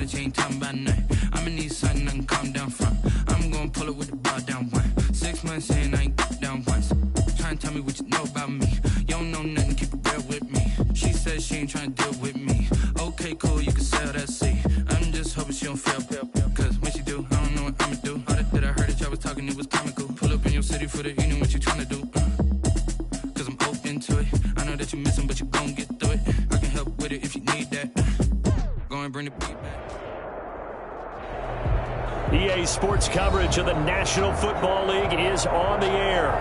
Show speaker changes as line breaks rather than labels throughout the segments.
that you ain't talking about nothing. I'ma need something I can calm down from. I'm gonna pull it with the ball down one. 6 months in, I ain't down once. Trying to tell me what you know about me. You don't know nothing, keep it real with me. She says she ain't trying to deal with me. Okay, cool, you can sell that seat. I'm just hoping she don't fail. Cause when she do, I don't know what I'ma do. All that I heard that y'all was talking, it was comical. Pull up in your city for the evening, what you trying to do? Cause I'm open to it. I know that you missing, but you gon' get through it. I can help with it if you need that. Go and bring the beat back.
EA Sports coverage of the National Football League is on the air.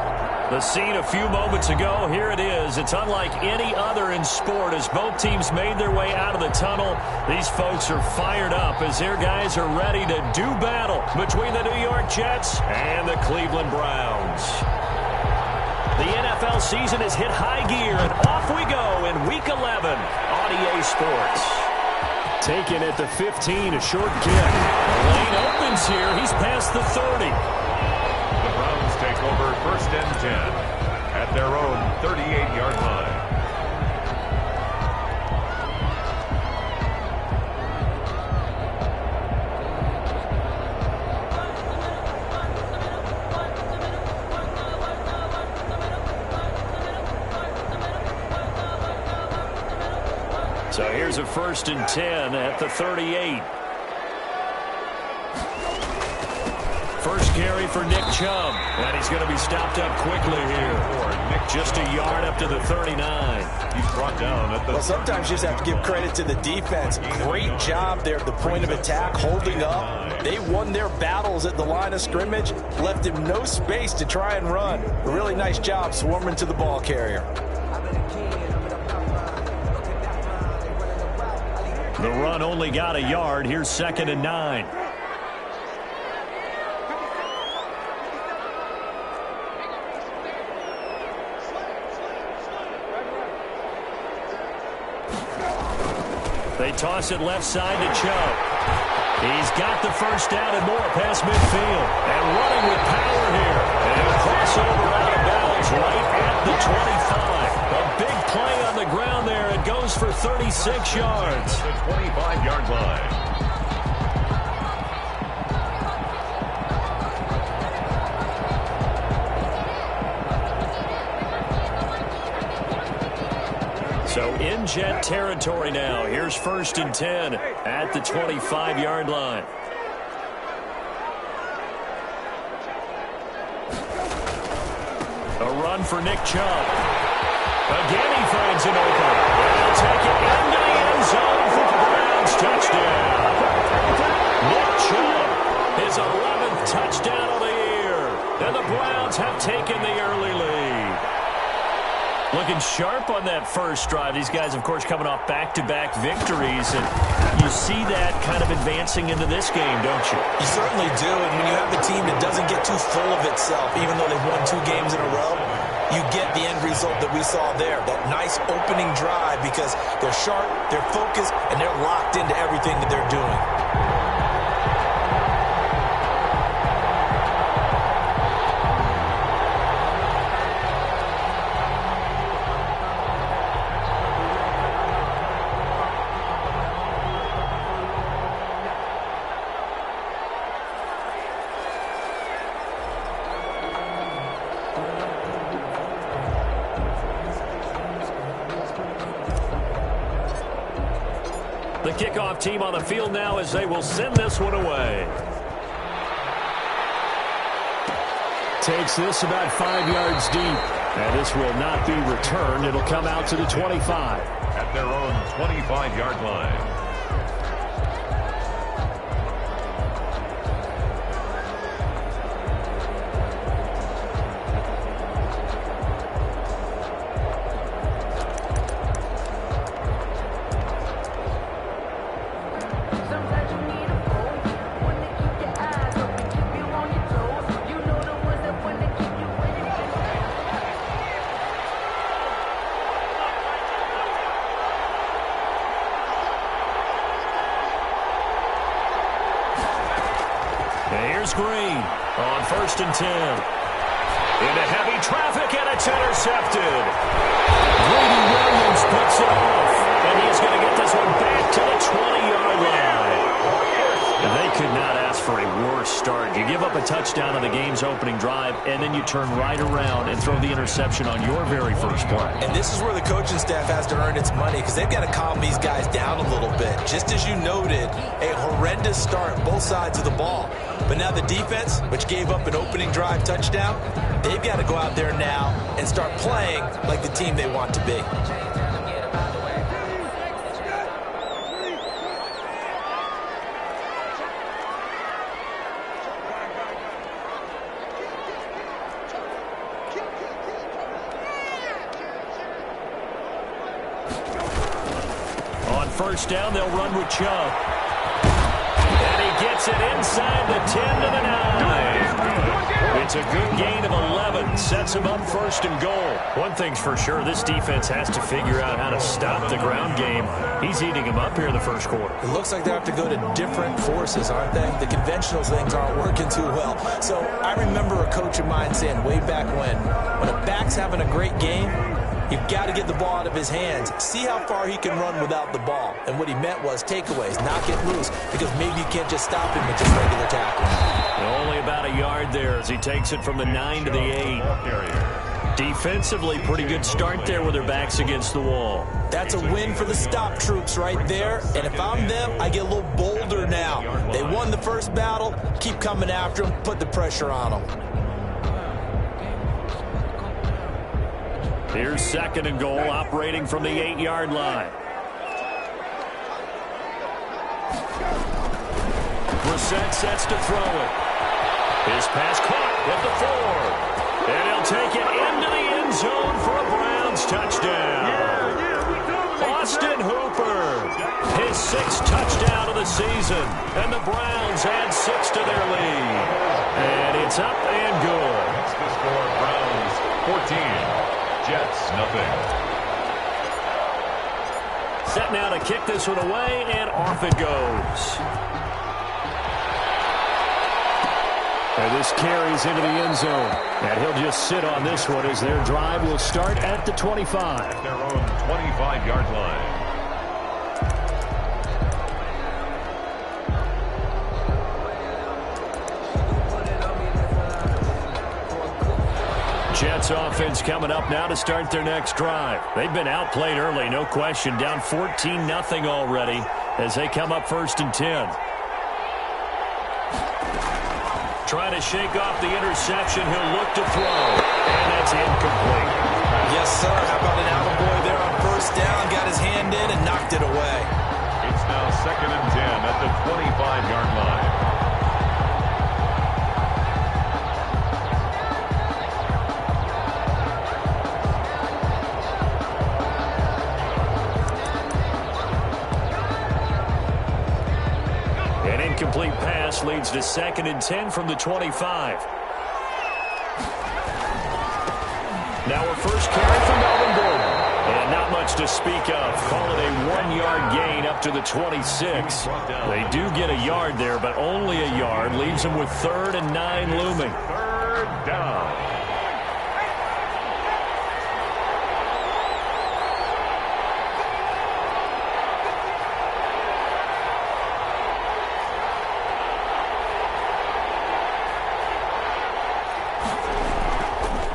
The scene a few moments ago, here it is. It's unlike any other in sport as both teams made their way out of the tunnel. These folks are fired up as their guys are ready to do battle between the New York Jets and the Cleveland Browns. The NFL season has hit high gear, and off we go in Week 11 on EA Sports. Taken at the 15, a short kick. Lane opens here. He's past the 30.
The Browns take over 1st and 10 at their own 38-yard line.
So here's a 1st and 10 at the 38. First carry for Nick Chubb, and he's going to be stopped up quickly here. Just a yard up to the 39.
He's brought down at the...
Well, sometimes you just have to give credit to the defense. Great job there at the point of attack, holding up. They won their battles at the line of scrimmage, left him no space to try and run. A really nice job swarming to the ball carrier.
The run only got a yard. Here's 2nd and 9. They toss it left side to Chubb. He's got the first down and more past midfield. And running with power here. And a crossover out of bounds right at the 25. A big play on the ground there. It goes for 36 yards.
The 25-yard line.
So in Jet territory now. Here's 1st and 10 at the 25-yard line. A run for Nick Chubb. Again he finds an opening. They'll take it into the end zone for the Browns touchdown. Nick Chubb, his 11th touchdown of the year. And the Browns have taken the early lead. Looking sharp on that first drive. These guys, of course, coming off back-to-back victories. And you see that kind of advancing into this game, don't you?
You certainly do. And when you have a team that doesn't get too full of itself, even though they've won 2 games in a row, you get the end result that we saw there. That nice opening drive because they're sharp, they're focused, and they're locked into everything that they're doing.
The kickoff team on the field now as they will send this one away. Takes this about 5 yards deep. And this will not be returned. It'll come out to the 25.
At their own 25-yard line.
Here's Green on 1st and 10. Into heavy traffic, and it's intercepted. Grady Williams picks it off, and he's going to get this one back to the 20-yard line. You give up a touchdown on the game's opening drive, and then you turn right around and throw the interception on your very first play.
And this is where the coaching staff has to earn its money because they've got to calm these guys down a little bit. Just as you noted, a horrendous start both sides of the ball. But now the defense, which gave up an opening drive touchdown, they've got to go out there now and start playing like the team they want to be.
First down, they'll run with Chubb. And he gets it inside the 10 to the 9. It's a good gain of 11. Sets him up first and goal. One thing's for sure, this defense has to figure out how to stop the ground game. He's eating him up here in the first quarter.
It looks like they have to go to different forces, aren't they? The conventional things aren't working too well. So I remember a coach of mine saying way back when a back's having a great game, you've got to get the ball out of his hands. See how far he can run without the ball. And what he meant was takeaways, not get loose, because maybe you can't just stop him with just regular tackling.
Only about a yard there as he takes it from the 9 to the 8. Defensively, pretty good start there with their backs against the wall.
That's a win for the stop troops right there. And if I'm them, I get a little bolder now. They won the first battle. Keep coming after them. Put the pressure on them.
Here's second and goal, operating from the 8-yard line. Brissett sets to throw it. His pass caught at the 4. And he'll take it into the end zone for a Browns touchdown. Austin Hooper, his 6th touchdown of the season. And the Browns add 6 to their lead. And it's up and good.
That's the score. Browns 14. Jets, nothing.
Set now to kick this one away, and off it goes. And this carries into the end zone. And he'll just sit on this one as their drive will start at the 25.
At their own 25-yard line.
Jets offense coming up now to start their next drive. They've been outplayed early, no question. Down 14-0 already as they come up first and 10. Trying to shake off the interception. He'll look to throw. And that's incomplete.
Yes, sir. How about an attaboy there on first down? Got his hand in and knocked it away.
It's now second and 10 at the 25-yard line.
Complete pass leads to second and 10 from the 25. Now a first carry from Melvin Gordon. And not much to speak of. Call it a 1-yard gain up to the 26. They do get a yard there, but only a yard. Leaves them with 3rd and 9 looming.
3rd down.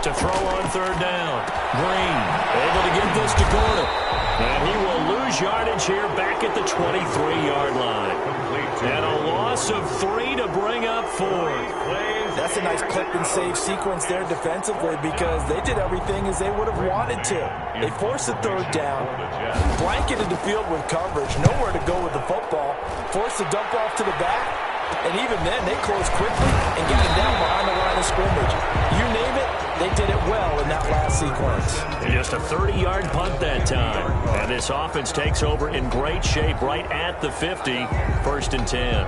To throw on 3rd down. Green able to get this to Gordon. And he will lose yardage here back at the 23-yard line. And a loss of 3 to bring up 4.
That's a nice clip and save sequence there defensively because they did everything as they would have wanted to. They forced the 3rd down, blanketed the field with coverage, nowhere to go with the football, forced the dump off to the back, and even then they closed quickly and got him down behind the line of scrimmage. You name it, they did it well in that last sequence.
And just a 30-yard punt that time. And this offense takes over in great shape right at the 50, 1st and 10.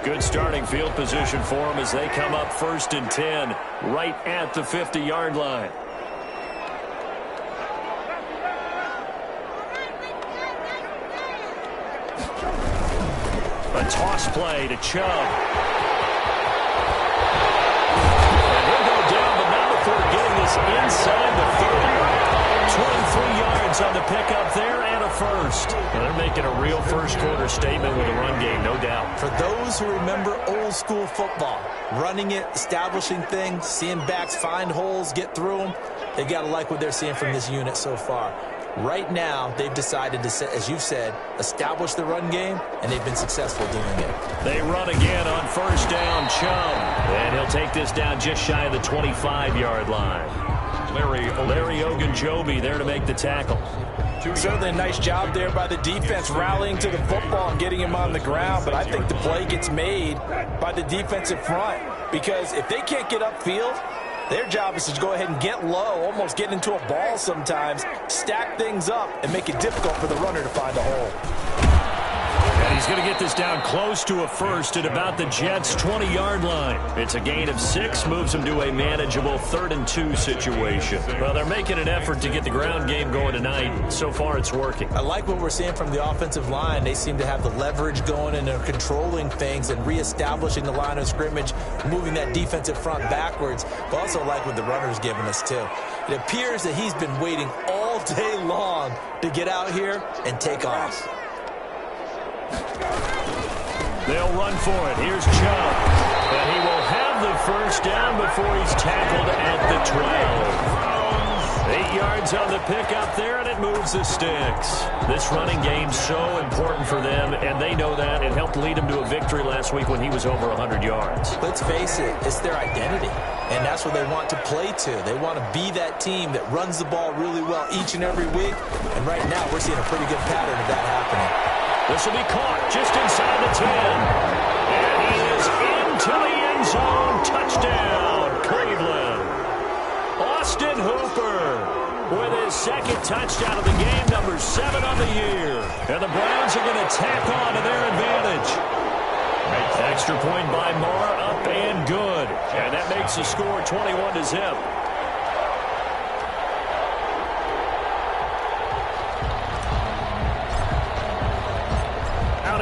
Good starting field position for them as they come up 1st and 10 right at the 50-yard line. A toss play to Chubb. And he'll go down, but not before getting this inside the 30. 23 yards yards on the pickup there and a first. And they're making a real first-quarter statement with a run game, no doubt.
For those who remember old-school football, running it, establishing things, seeing backs find holes, get through them, they got to like what they're seeing from this unit so far. Right now, they've decided to, as you've said, establish the run game, and they've been successful doing it.
They run again on first down, Chubb. And he'll take this down just shy of the 25-yard line. Larry Ogunjobi there to make the tackle.
Certainly a nice job there by the defense rallying to the football and getting him on the ground, but I think the play gets made by the defensive front because if they can't get upfield, their job is to go ahead and get low, almost get into a ball sometimes, stack things up, and make it difficult for the runner to find a hole.
And he's going to get this down close to a first at about the Jets' 20-yard line. It's a gain of 6, moves them to a manageable 3rd-and-2 situation. Well, they're making an effort to get the ground game going tonight. So far, it's working.
I like what we're seeing from the offensive line. They seem to have the leverage going, and they're controlling things and reestablishing the line of scrimmage, moving that defensive front backwards. But also like what the runner's giving us, too. It appears that he's been waiting all day long to get out here and take off.
They'll run for it. Here's Chubb. And he will have the first down before he's tackled at the 12. 8 yards on the pickup there, and it moves the sticks. This running game's so important for them, and they know that. It helped lead them to a victory last week when he was over 100 yards.
Let's face it, it's their identity, and that's what they want to play to. They want to be that team that runs the ball really well each and every week, and right now we're seeing a pretty good pattern of that happening.
This will be caught just inside the 10. And he is into the end zone. Touchdown, Cleveland. Austin Hooper with his 2nd touchdown of the game, number 7 on the year. And the Browns are going to tack on to their advantage. Extra point by Moore, up and good. And that makes the score 21-0.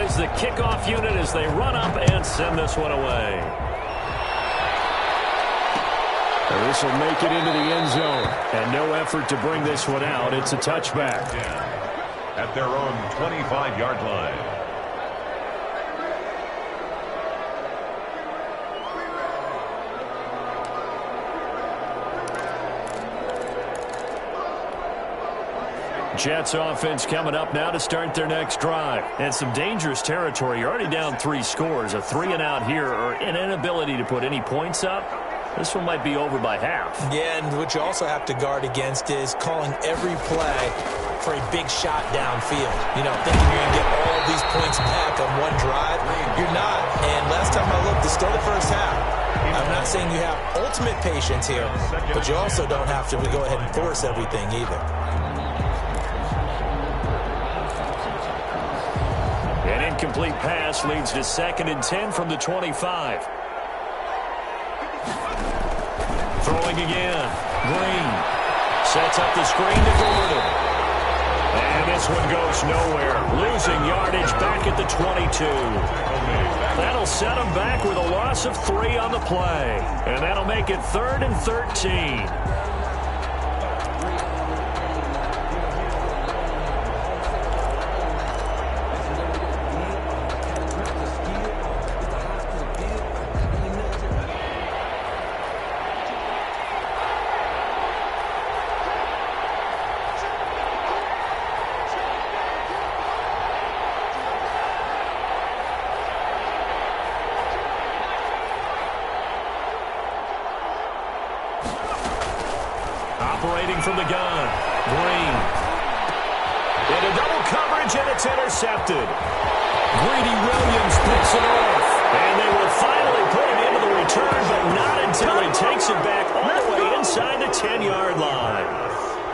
Is the kickoff unit as they run up and send this one away.
Well, this will make it into the end zone. And no effort to bring this one out. It's a touchback.
At their own 25-yard line.
Jets offense coming up now to start their next drive. And some dangerous territory. You're already down 3 scores. A 3-and-out here or an inability to put any points up. This one might be over by half.
Yeah, and what you also have to guard against is calling every play for a big shot downfield. You know, thinking you're going to get all these points back on one drive. You're not. And last time I looked, it's still the first half. I'm not saying you have ultimate patience here, but you also don't have to go ahead and force everything either.
An incomplete pass leads to 2nd and 10 from the 25. Throwing again. Green sets up the screen to Gordon. And this one goes nowhere. Losing yardage back at the 22. That'll set them back with a loss of 3 on the play. And that'll make it 3rd and 13. Operating from the gun, Green. Into double coverage, and it's intercepted. Greedy Williams picks it off. And they will finally put it into the return, but not until he takes it back all the way inside the 10-yard line.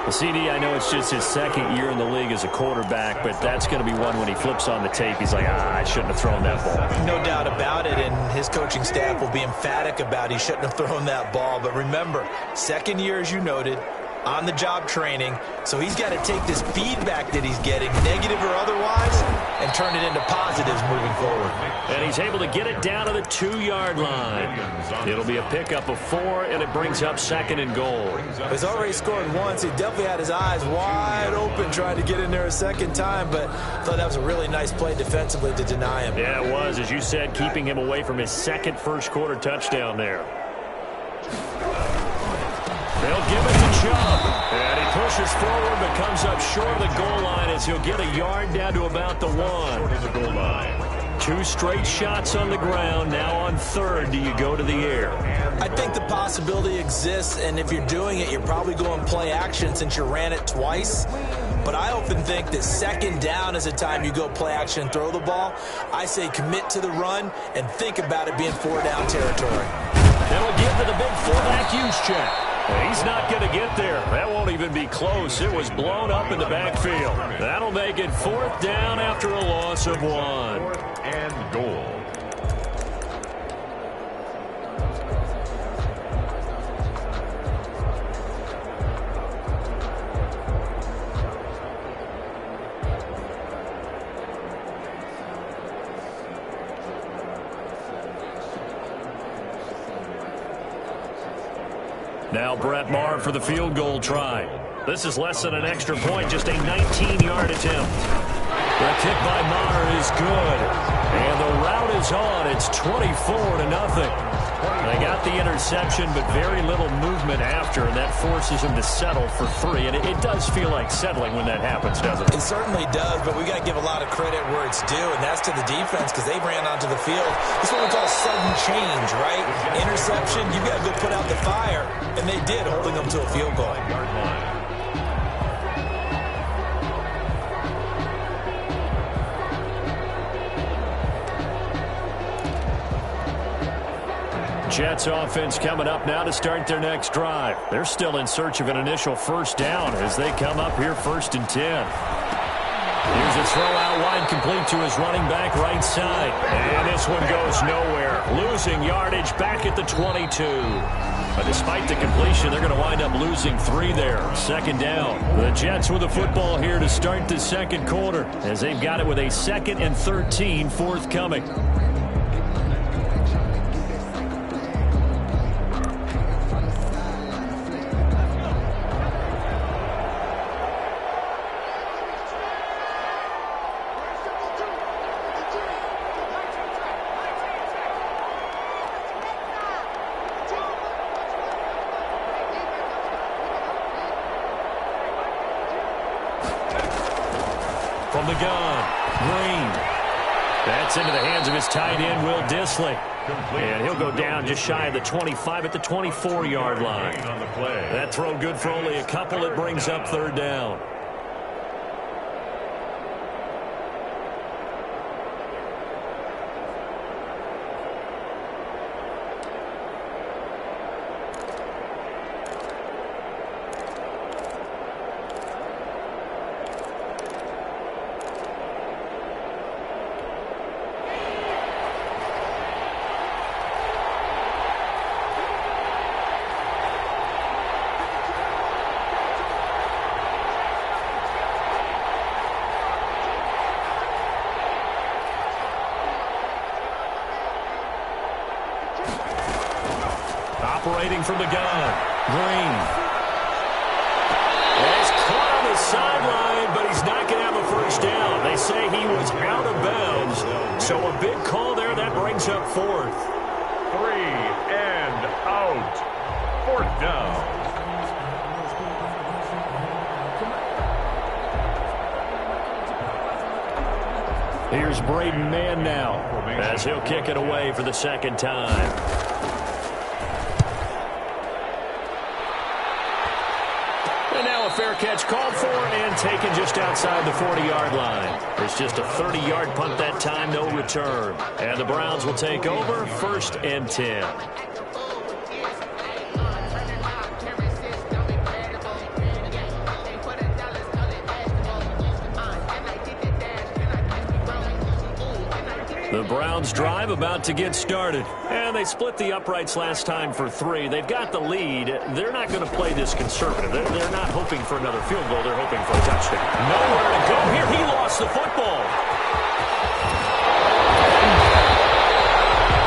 Well, CD, I know it's just his 2nd year in the league as a quarterback, but that's going to be one when he flips on the tape. He's like, I shouldn't have thrown that ball.
No doubt about it, and his coaching staff will be emphatic about he shouldn't have thrown that ball. But remember, 2nd year, as you noted, on-the-job training, so he's got to take this feedback that he's getting, negative or otherwise, and turn it into positives moving forward.
And he's able to get it down to the 2-yard line. It'll be a pickup of 4, and it brings up 2nd and goal.
He's already scored once. He definitely had his eyes wide open trying to get in there a second time, but I thought that was a really nice play defensively to deny him.
Yeah, it was, as you said, keeping him away from his second first-quarter touchdown there. They'll give it to Chubb, and he pushes forward but comes up short of the goal line as he'll get a yard down to about the 1. 2 straight shots on the ground. Now on 3rd, do you go to the air?
I think the possibility exists, and if you're doing it, you're probably going play action since you ran it twice. But I often think that 2nd down is a time you go play action and throw the ball. I say commit to the run and think about it being 4-down territory.
That'll give to the big fullback Juszczyk. He's not going to get there. That won't even be close. It was blown up in the backfield. That'll make it 4th down after a loss of 1.
4th and goal.
Now Brett Maher for the field goal try. This is less than an extra point, just a 19-yard attempt. The kick by Maher is good. And the route is on. It's 24-0. They got the interception, but very little movement after, and that forces him to settle for 3. And it does feel like settling when that happens, doesn't it?
It certainly does, but we got to give a lot of credit where it's due, and that's to the defense because they ran onto the field. This is what we call sudden change, right? Interception, you got to go put out the fire, and they did, holding them to a field goal.
Jets offense coming up now to start their next drive. They're still in search of an initial 1st down as they come up here 1st and 10. Here's a throw out wide complete to his running back right side. And this one goes nowhere. Losing yardage back at the 22. But despite the completion, they're going to wind up losing 3 there. 2nd down. The Jets with the football here to start the 2nd quarter as they've got it with a 2nd and 13 forthcoming. From the gun, Green. That's into the hands of his tight end, Will Dissly. And he'll go down just shy of the 25 at the 24-yard line. That throw good for only a couple. It brings up 3rd down. Operating from the gun, Green. He's caught on the sideline, but he's not going to have a 1st down. They say he was out of bounds, so a big call there. That brings up 4th.
3 and out. 4th down.
Here's Braden Mann now as he'll kick it away for the 2nd time. And now a fair catch called for and taken just outside the 40-yard line. It's just a 30-yard punt that time, no return. And the Browns will take over 1st and 10. The Browns drive about to get started. And they split the uprights last time for 3. They've got the lead. They're not going to play this conservative. They're not hoping for another field goal. They're hoping for a touchdown. Nowhere to go here. He lost the football.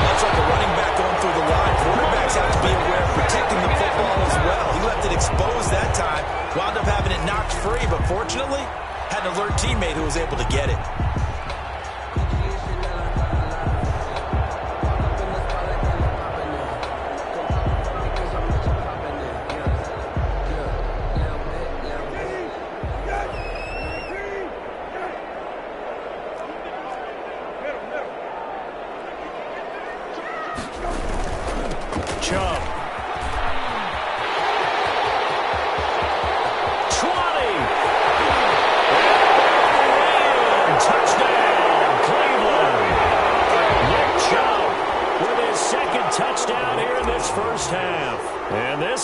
That's like a running back going through the line. Quarterbacks have to be aware of protecting the football as well. He left it exposed that time. Wound up having it knocked free, but fortunately, had an alert teammate who was able to get it.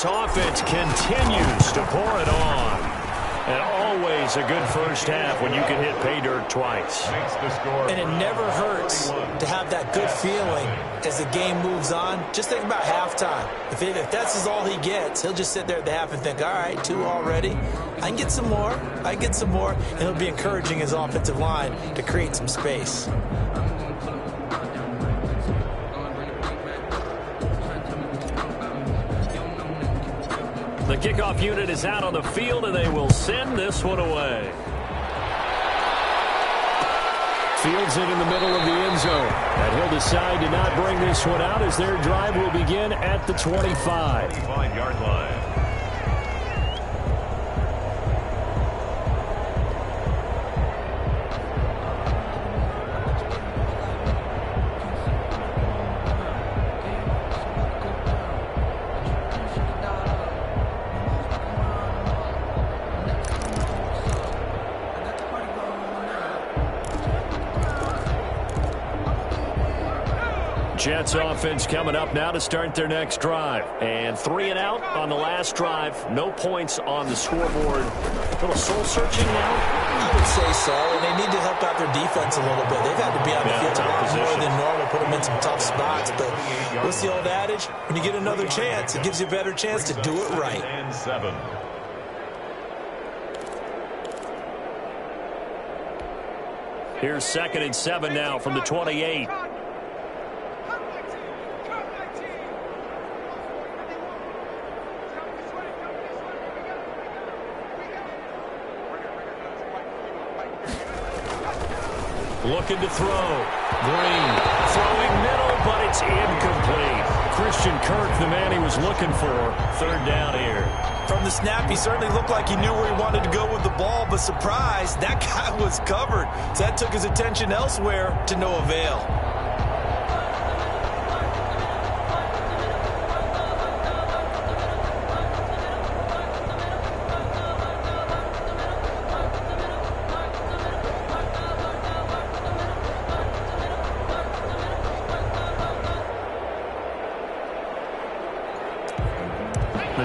Offense continues to pour it on. And always a good first half when you can hit pay dirt twice.
And it never hurts to have that good feeling as the game moves on. Just think about halftime. If that's all he gets, he'll just sit there at the half and think, all right, 2 already. I can get some more. I can get some more. And he'll be encouraging his offensive line to create some space.
The kickoff unit is out on the field, and they will send this one away.
Fields it in the middle of the end zone. And he'll decide to not bring this one out as their drive will begin at the 25.
25-yard line.
Jets offense coming up now to start their next drive. And 3 and out on the last drive. No points on the scoreboard. A little soul-searching now?
I would say so. And they need to help out their defense a little bit. They've had to be on the field a lot more than normal, put them in some tough spots. But what's the old adage? When you get another chance, it gives you a better chance to do it right.
And 7.
Here's 2nd and 7 now from the 28. Looking to throw. Green throwing middle, but it's incomplete. Christian Kirk, the man he was looking for. 3rd down here.
From the snap, he certainly looked like he knew where he wanted to go with the ball, but surprise, that guy was covered. So that took his attention elsewhere to no avail.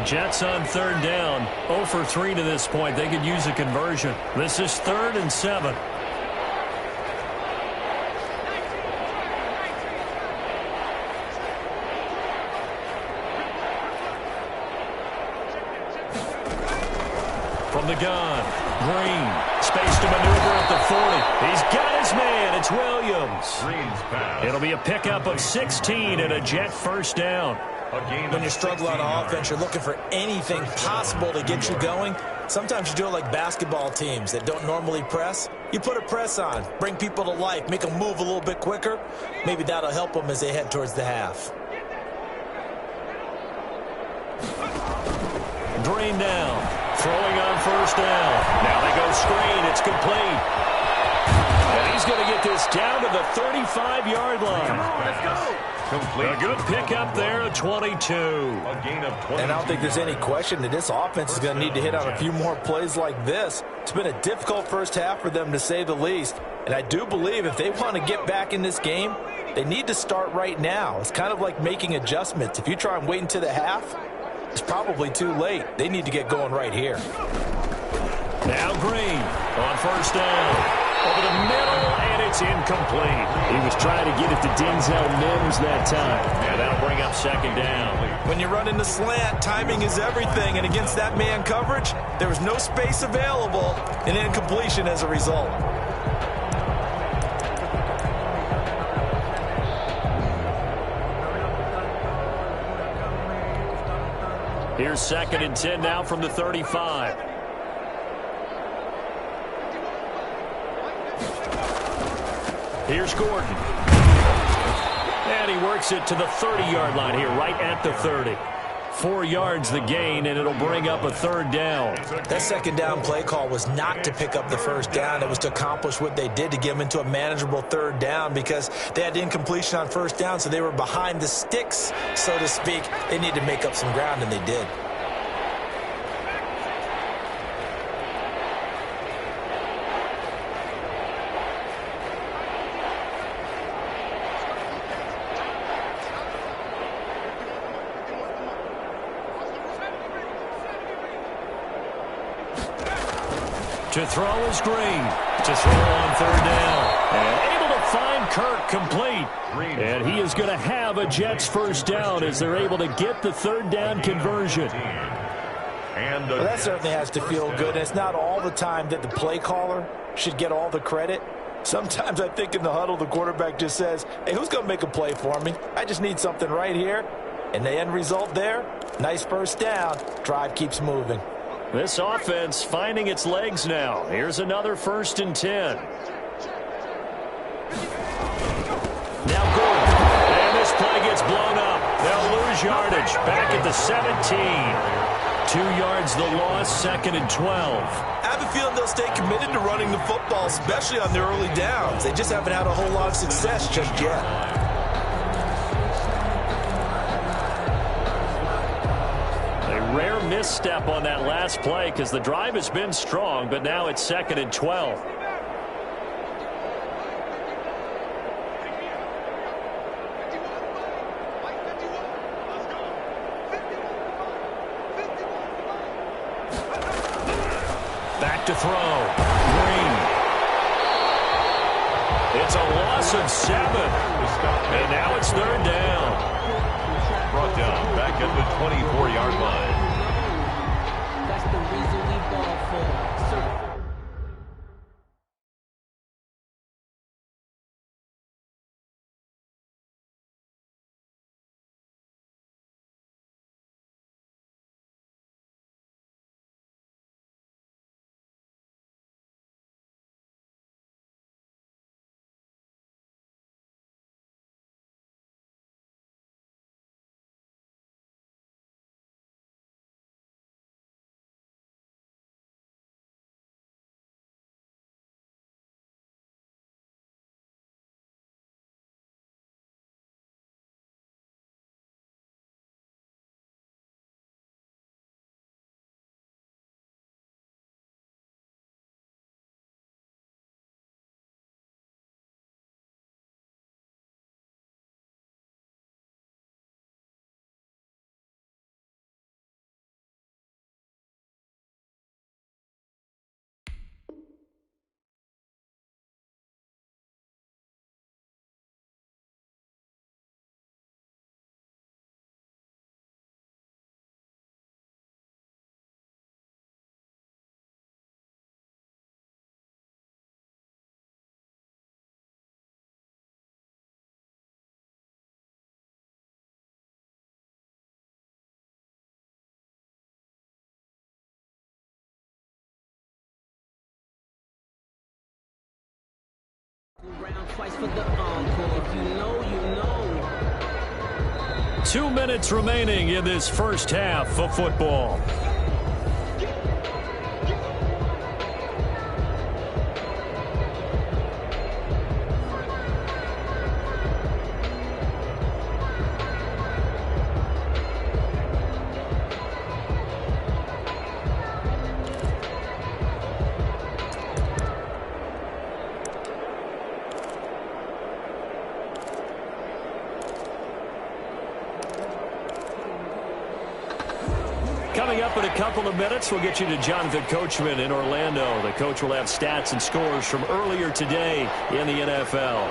Jets on 3rd down. 0 for 3 to this point. They could use a conversion. This is 3rd and 7. From the gun, Green. Space to maneuver at the 40. He's got his man. It's Williams.
Green's pass.
It'll be a pickup of 16 and a Jet 1st down.
When you struggle on offense, you're looking for anything possible to get you going. Sometimes you do it like basketball teams that don't normally press. You put a press on, bring people to life, make them move a little bit quicker. Maybe that'll help them as they head towards the half.
Drain down. Throwing on 1st down. Now they go screen. It's complete. And he's going to get this down to the 35-yard line.
Come on, let's go. Complete.
A good pickup there at 22.
A gain of 20.
And I don't think there's any question that this offense is going to need to hit on a few more plays like this. It's been a difficult first half for them, to say the least. And I do believe if they want to get back in this game, they need to start right now. It's kind of like making adjustments. If you try and wait until the half, it's probably too late. They need to get going right here.
Now Green on 1st down. Over the middle, and it's incomplete.
He was trying to get it to Denzel Mims that time.
And that'll bring up second down.
When you run into slant, timing is everything. And against that man coverage, there was no space available. An incompletion as a result.
Here's 2nd and 10 now from the 35. Here's Gordon. And he works it to the 30-yard line here, right at the 30. 4 yards the gain, and it'll bring up a 3rd down.
That 2nd down play call was not to pick up the 1st down. It was to accomplish what they did, to get them into a manageable 3rd down, because they had incompletion on 1st down, so they were behind the sticks, so to speak. They needed to make up some ground, and they did.
To throw is Green. To throw on 3rd down. And able to find Kirk complete. And he is going to have a Jets 1st down as they're able to get the 3rd down conversion.
Well, that certainly has to feel good. And it's not all the time that the play caller should get all the credit. Sometimes I think in the huddle, the quarterback just says, hey, who's going to make a play for me? I just need something right here. And the end result there, nice 1st down. Drive keeps moving.
This offense finding its legs now. Here's another 1st and 10. Now Gordon. And this play gets blown up. They'll lose yardage. Back at the 17. 2 yards the loss, 2nd and 12.
I have a feeling they'll stay committed to running the football, especially on their early downs. They just haven't had a whole lot of success just yet.
Rare misstep on that last play because the drive has been strong, but now it's 2nd and 12. Back to throw. Green. It's a loss of 7. And now it's 3rd down.
Brought down back at the 24-yard line.
That's the reason we ball for. Round twice for the encore. If you know, you know.
2 minutes remaining in this first half of football. Coming up in a couple of minutes, we'll get you to Jonathan Coachman in Orlando. The coach will have stats and scores from earlier today in the NFL.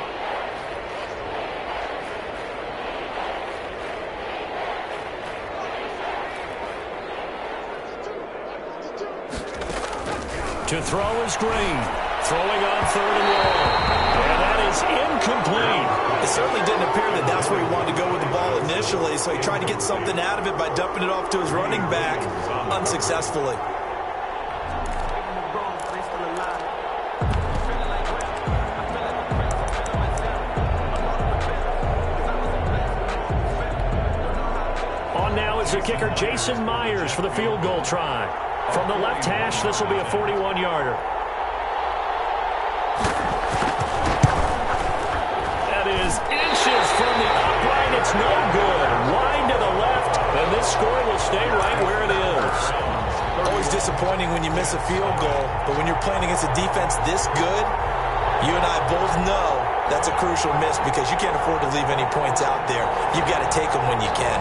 To throw is Green. Throwing on 3rd and long. And that is incomplete.
It certainly didn't appear that that's where he wanted to go with the ball initially, so he tried to get something out of it by dumping it off to his running back unsuccessfully.
On now is the kicker, Jason Myers, for the field goal try. From the left hash, this will be a 41-yarder. That is inches from the upright. It's no good. Wide to the left, and this score will stay right where it is.
Always disappointing when you miss a field goal, but when you're playing against a defense this good, you and I both know that's a crucial miss because you can't afford to leave any points out there. You've got to take them when you can.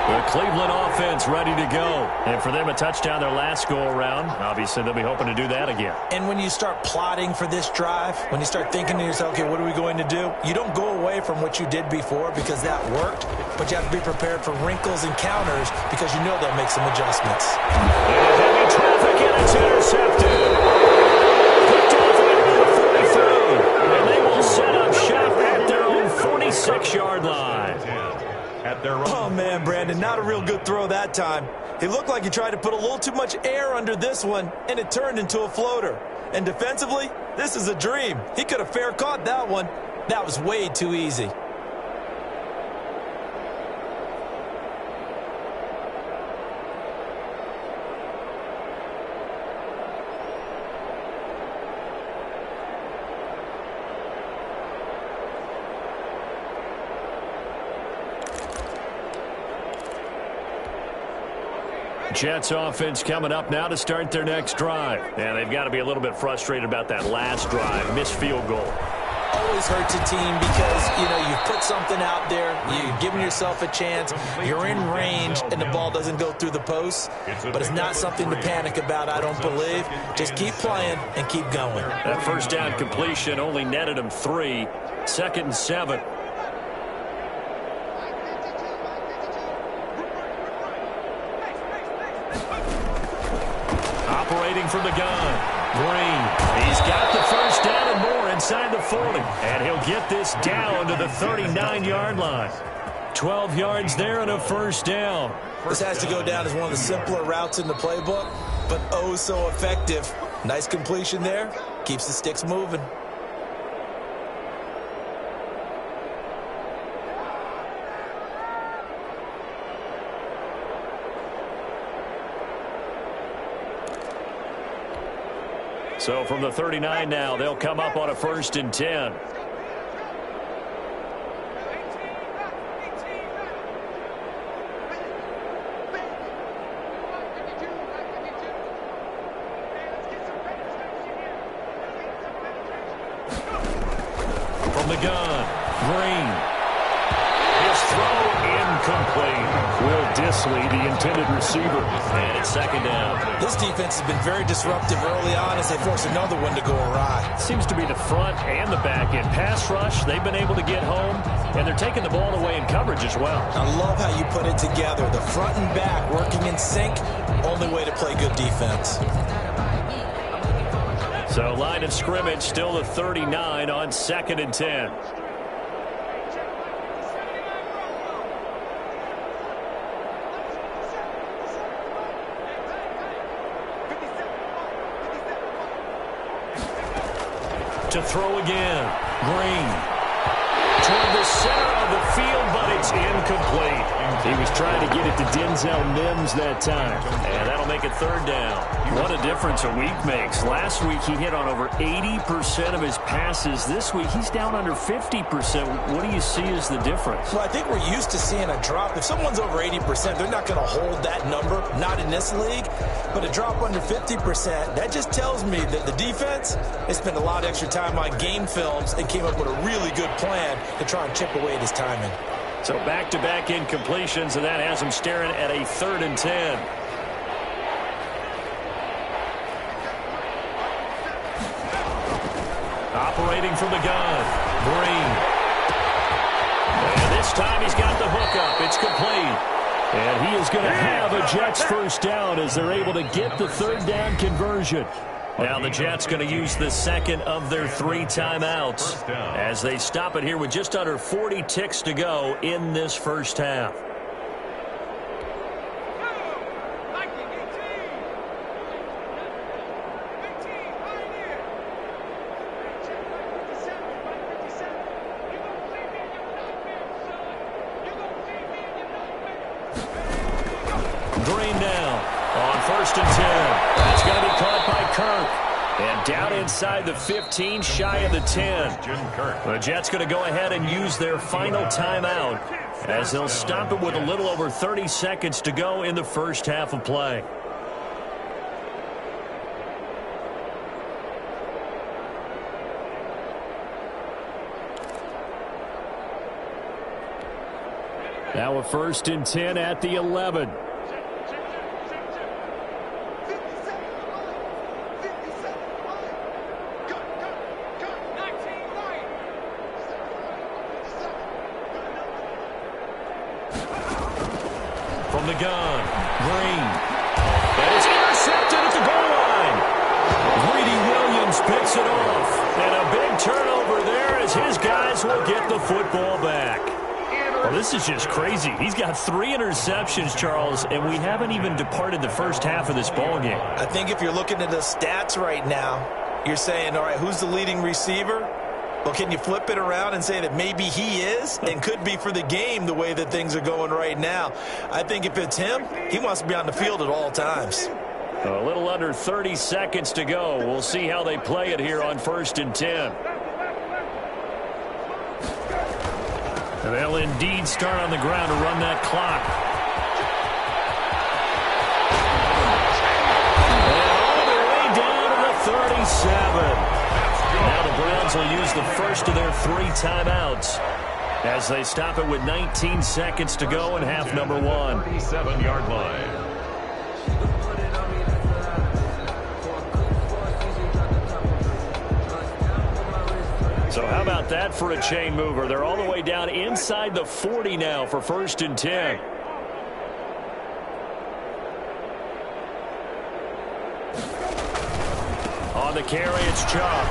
The Cleveland offense ready to go. And for them, a touchdown their last go-around. Obviously, they'll be hoping to do that again.
And when you start plotting for this drive, when you start thinking to yourself, okay, what are we going to do? You don't go away from what you did before because that worked, but you have to be prepared for wrinkles and counters because you know they'll make some adjustments.
And heavy traffic, and it's intercepted. Picked off right around the 43. And they will set up shop at their own 46-yard line.
Oh, man, Brandon, not a real good throw that time. It looked like he tried to put a little too much air under this one, and it turned into a floater. And defensively, this is a dream. He could have fair caught that one. That was way too easy.
Jets offense coming up now to start their next drive. And they've got to be a little bit frustrated about that last drive. Missed field goal.
Always hurts a team because, you know, you've put something out there, you've given yourself a chance, you're in range, and the ball doesn't go through the post. But it's not something to panic about, I don't believe. Just keep playing and keep going.
That first down completion only netted him 3. 2nd and 7. Operating from the gun. Green. He's got the first down and more inside the 40. And he'll get this down to the 39-yard line. 12 yards there and a first down.
This has to go down as one of the simpler routes in the playbook, but oh so effective. Nice completion there. Keeps the sticks moving.
So from the 39 now, they'll come up on a 1st and 10. From the gun, Green. His throw incomplete. Will Disley, the intended receiver. And it's 2nd down.
This defense has been very disruptive early on as they force another one to go awry.
Seems to be the front and the back end. Pass rush, they've been able to get home, and they're taking the ball away in coverage as well.
I love how you put it together. The front and back working in sync, only way to play good defense.
So line of scrimmage still the 39 on 2nd and 10. To throw again. Green. Toward the center of the field, but it's incomplete. He was trying to get it to Denzel Mims that time. And that'll make it 3rd down. What a difference a week makes. Last week he hit on over 80% of his passes. This week he's down under 50%. What do you see as the difference?
Well, I think we're used to seeing a drop. If someone's over 80%, they're not going to hold that number. Not in this league. But a drop under 50%, that just tells me that the defense has spent a lot of extra time on game films and came up with a really good plan to try and chip away at his timing.
So back-to-back incompletions, and that has them staring at a 3rd and 10. Operating from the gun, Green. And this time he's got the hookup. It's complete. And he is going to have a Jets first down as they're able to get the 3rd down conversion. Now the Jets going to use the second of their 3 timeouts as they stop it here with just under 40 ticks to go in this first half. Green now on 1st and 10. That's going to be caught by Kirk. And down inside the 15, shy of the 10. The Jets going to go ahead and use their final timeout as they'll stop it with a little over 30 seconds to go in the first half of play. Now a 1st and 10 at the 11. From the gun, Green. And it's intercepted at the goal line. Greedy Williams picks it off. And a big turnover there as his guys will get the football back. Well, this is just crazy. He's got 3 interceptions, Charles, and we haven't even departed the first half of this ballgame.
I think if you're looking at the stats right now, you're saying, all right, who's the leading receiver? Well, can you flip it around and say that maybe he is and could be for the game the way that things are going right now? I think if it's him, he wants to be on the field at all times.
A little under 30 seconds to go. We'll see how they play it here on 1st and 10. And they'll indeed start on the ground to run that clock. And all the way down to the 37. Now the Browns will use the first of their 3 timeouts as they stop it with 19 seconds to go in half number 1.
37-yard line.
So how about that for a chain mover? They're all the way down inside the 40 now for 1st and 10. On the carry, it's Chubb.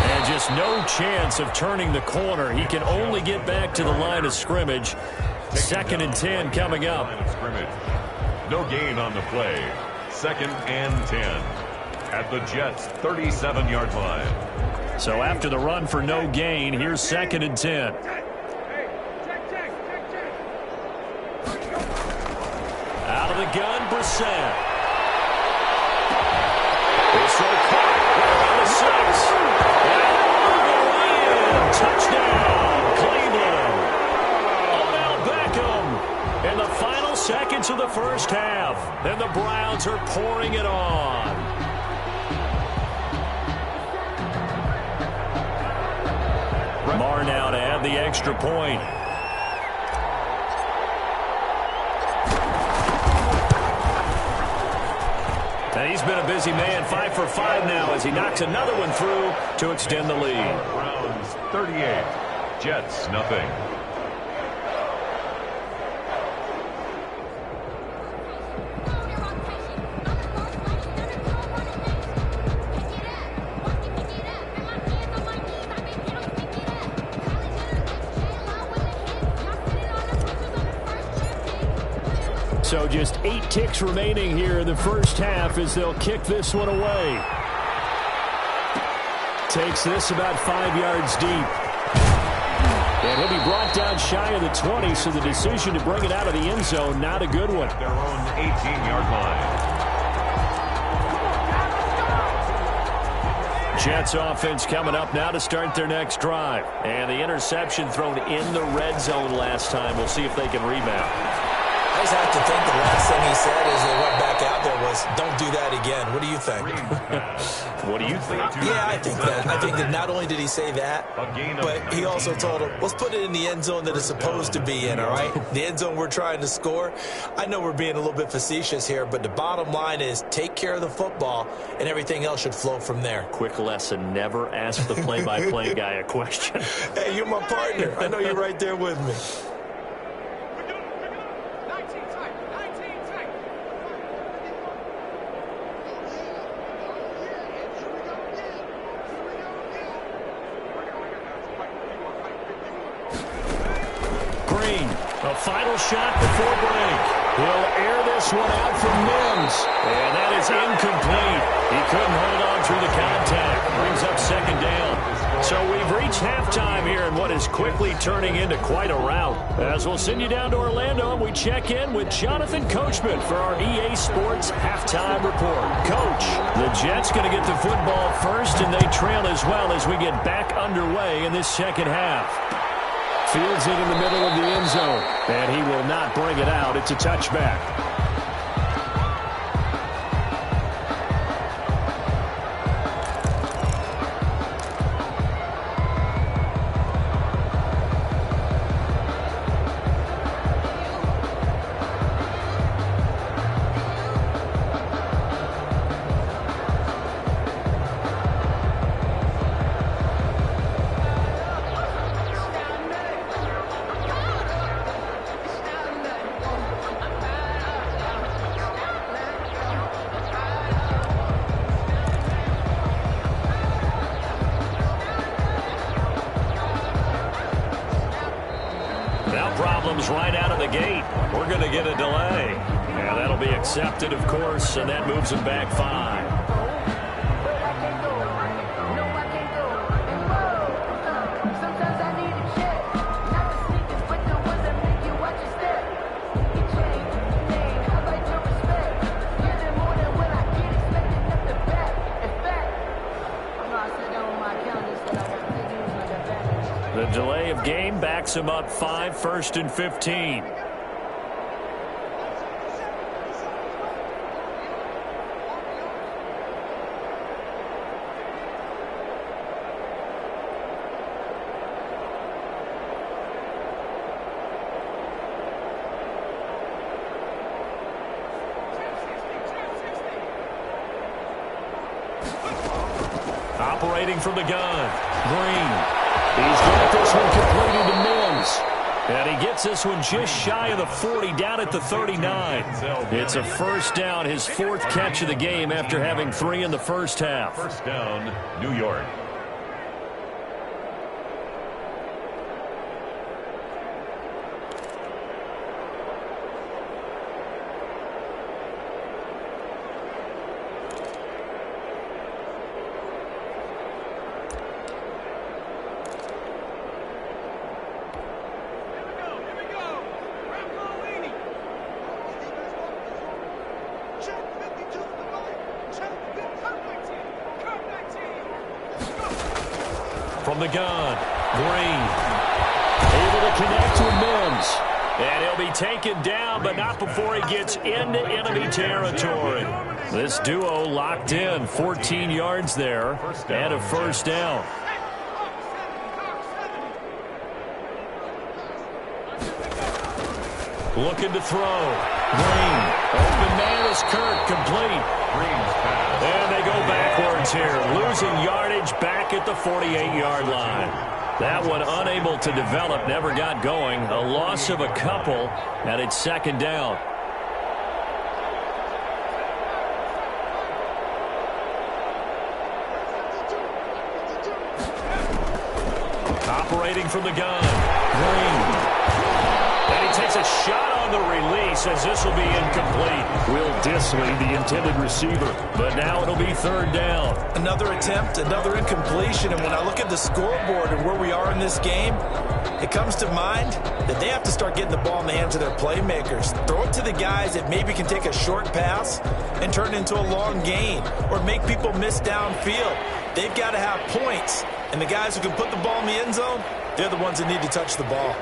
And just no chance of turning the corner. He can only get back to the line of scrimmage. 2nd and 10 coming up.
No gain on the play. 2nd and 10 at the Jets' 37-yard line.
So after the run for no gain, here's 2nd and 10. Out of the gun, Brissett. It's so caught around the 6. And touchdown, Cleveland. Odell Beckham in the final seconds of the first half. And the Browns are pouring it on. Marr now to add the extra point. And he's been a busy man, 5 for 5 now as he knocks another one through to extend the lead.
Browns 38, Jets nothing.
So just 8 ticks remaining here in the first half as they'll kick this one away. Takes this about 5 yards deep. And he'll be brought down shy of the 20, so the decision to bring it out of the end zone, not a good one.
Their own 18-yard line.
Jets offense coming up now to start their next drive. And the interception thrown in the red zone last time. We'll see if they can rebound.
I just have to think the last thing he said as they went back out there was, was, don't do that again. What do you think?
What do you think?
Yeah, I think that. I think that not only did he say that, but he also told him, let's put it in the end zone that it's supposed to be in, all right? The end zone we're trying to score. I know we're being a little bit facetious here, but the bottom line is take care of the football, and everything else should flow from there.
Quick lesson, never ask the play-by-play guy a question.
Hey, you're my partner. I know you're right there with me.
A final shot before break. He'll air this one out from Mims. And that is incomplete. He couldn't hold it on through the contact. Brings up second down. So we've reached halftime here in what is quickly turning into quite a rout. As we'll send you down to Orlando, and we check in with Jonathan Coachman for our EA Sports Halftime Report. Coach, the Jets going to get the football first, and they trail as well as we get back underway in this second half.
Fields it in the middle of the end zone, and he will not bring it out. It's a touchback.
Right out of the gate. We're going to get a delay. And that'll be accepted, of course, and that moves them back 5. The delay of game backs him up 5, 1st and 15. Operating from the gun, Green. He's got this one completed to Mims. And he gets this one just shy of the 40, down at the 39. It's a first down, his 4th catch of the game after having 3 in the first half.
First down, New York.
From the gun, Green. Able to connect with Mims. And he'll be taken down, but not before he gets into enemy territory. This duo locked in, 14 yards there, and a first down. Looking to throw. Green. Open man is Kirk, complete. And they go backwards here, losing yardage back at the 48-yard line. That one unable to develop, never got going. A loss of a couple, and it's second down. Operating from the gun, Green. And he takes a shot on the release as this will be incomplete. Will Disley, the intended receiver, but now it'll be third down.
Another attempt, another incompletion, and when I look at the scoreboard and where we are in this game, it comes to mind that they have to start getting the ball in the hands of their playmakers. Throw it to the guys that maybe can take a short pass and turn it into a long gain or make people miss downfield. They've got to have points, and the guys who can put the ball in the end zone, they're the ones that need to touch the ball.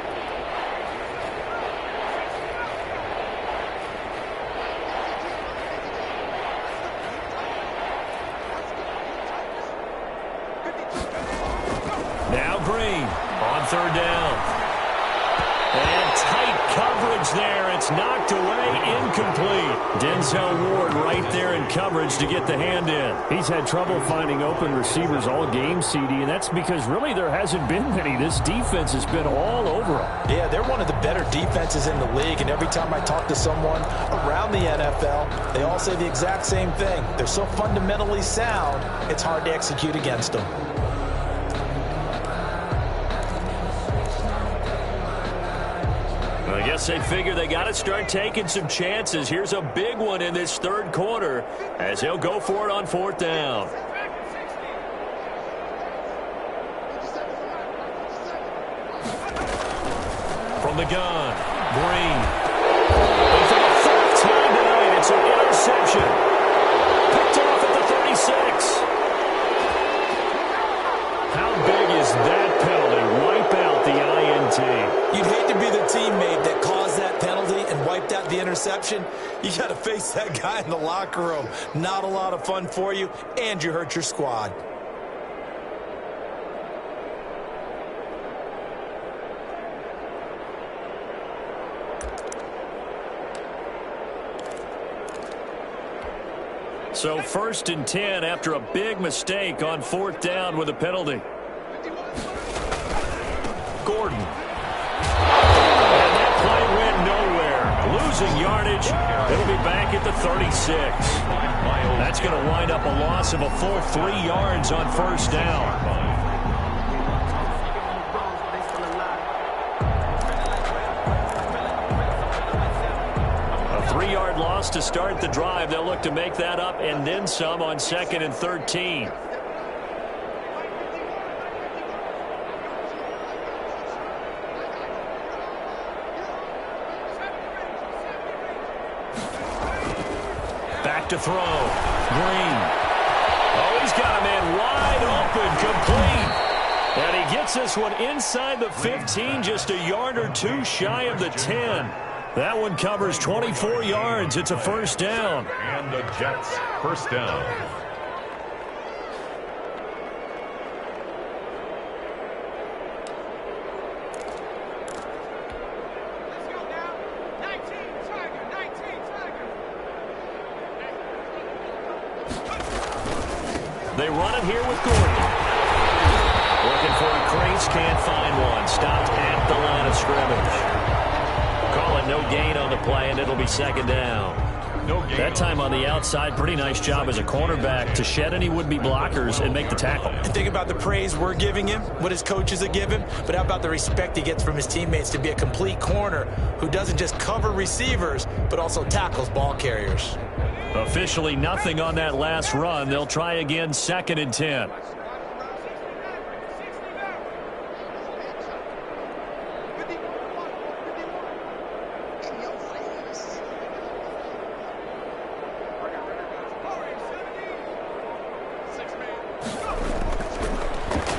on third down. And tight coverage there. It's knocked away, incomplete. Denzel Ward right there in coverage to get the hand in.
He's had trouble finding open receivers all game, CD, and that's because really there hasn't been many. This defense has been all over them.
Yeah, they're one of the better defenses in the league, and every time I talk to someone around the NFL, they all say the exact same thing. They're so fundamentally sound, it's hard to execute against them.
I guess they figure they got to start taking some chances. Here's a big one in this third quarter as he'll go for it on fourth down. From the gun, Green. And for the fourth time tonight, it's an interception. Picked off at the 36. How big is that penalty? Wipe out the INT.
You'd hate to be the teammate that caused that penalty and wiped out the interception. You got to face that guy in the locker room. Not a lot of fun for you, and you hurt your squad.
So 1st and 10 after a big mistake on fourth down with a penalty. Gordon. And that play went nowhere. Losing yardage. It'll be back at the 36. That's going to wind up a loss of a full 3 yards on first down. A 3-yard loss to start the drive. They'll look to make that up and then some on 2nd and 13. Back to throw. Green. Oh, he's got a man wide open, complete. And he gets this one inside the 15, just a yard or two shy of the 10. That one covers 24 yards. It's a first down.
And the Jets first down.
They run it here with Gordon. Looking for a crease, can't find one. Stopped at the line of scrimmage. Call it no gain on the play, and it'll be second down.
No gain.
That time on the outside, pretty nice job as a cornerback to shed any would-be blockers and make the tackle.
And think about the praise we're giving him, what his coaches are giving, but how about the respect he gets from his teammates to be a complete corner who doesn't just cover receivers, but also tackles ball carriers.
Officially nothing on that last run. They'll try again, 2nd and 10.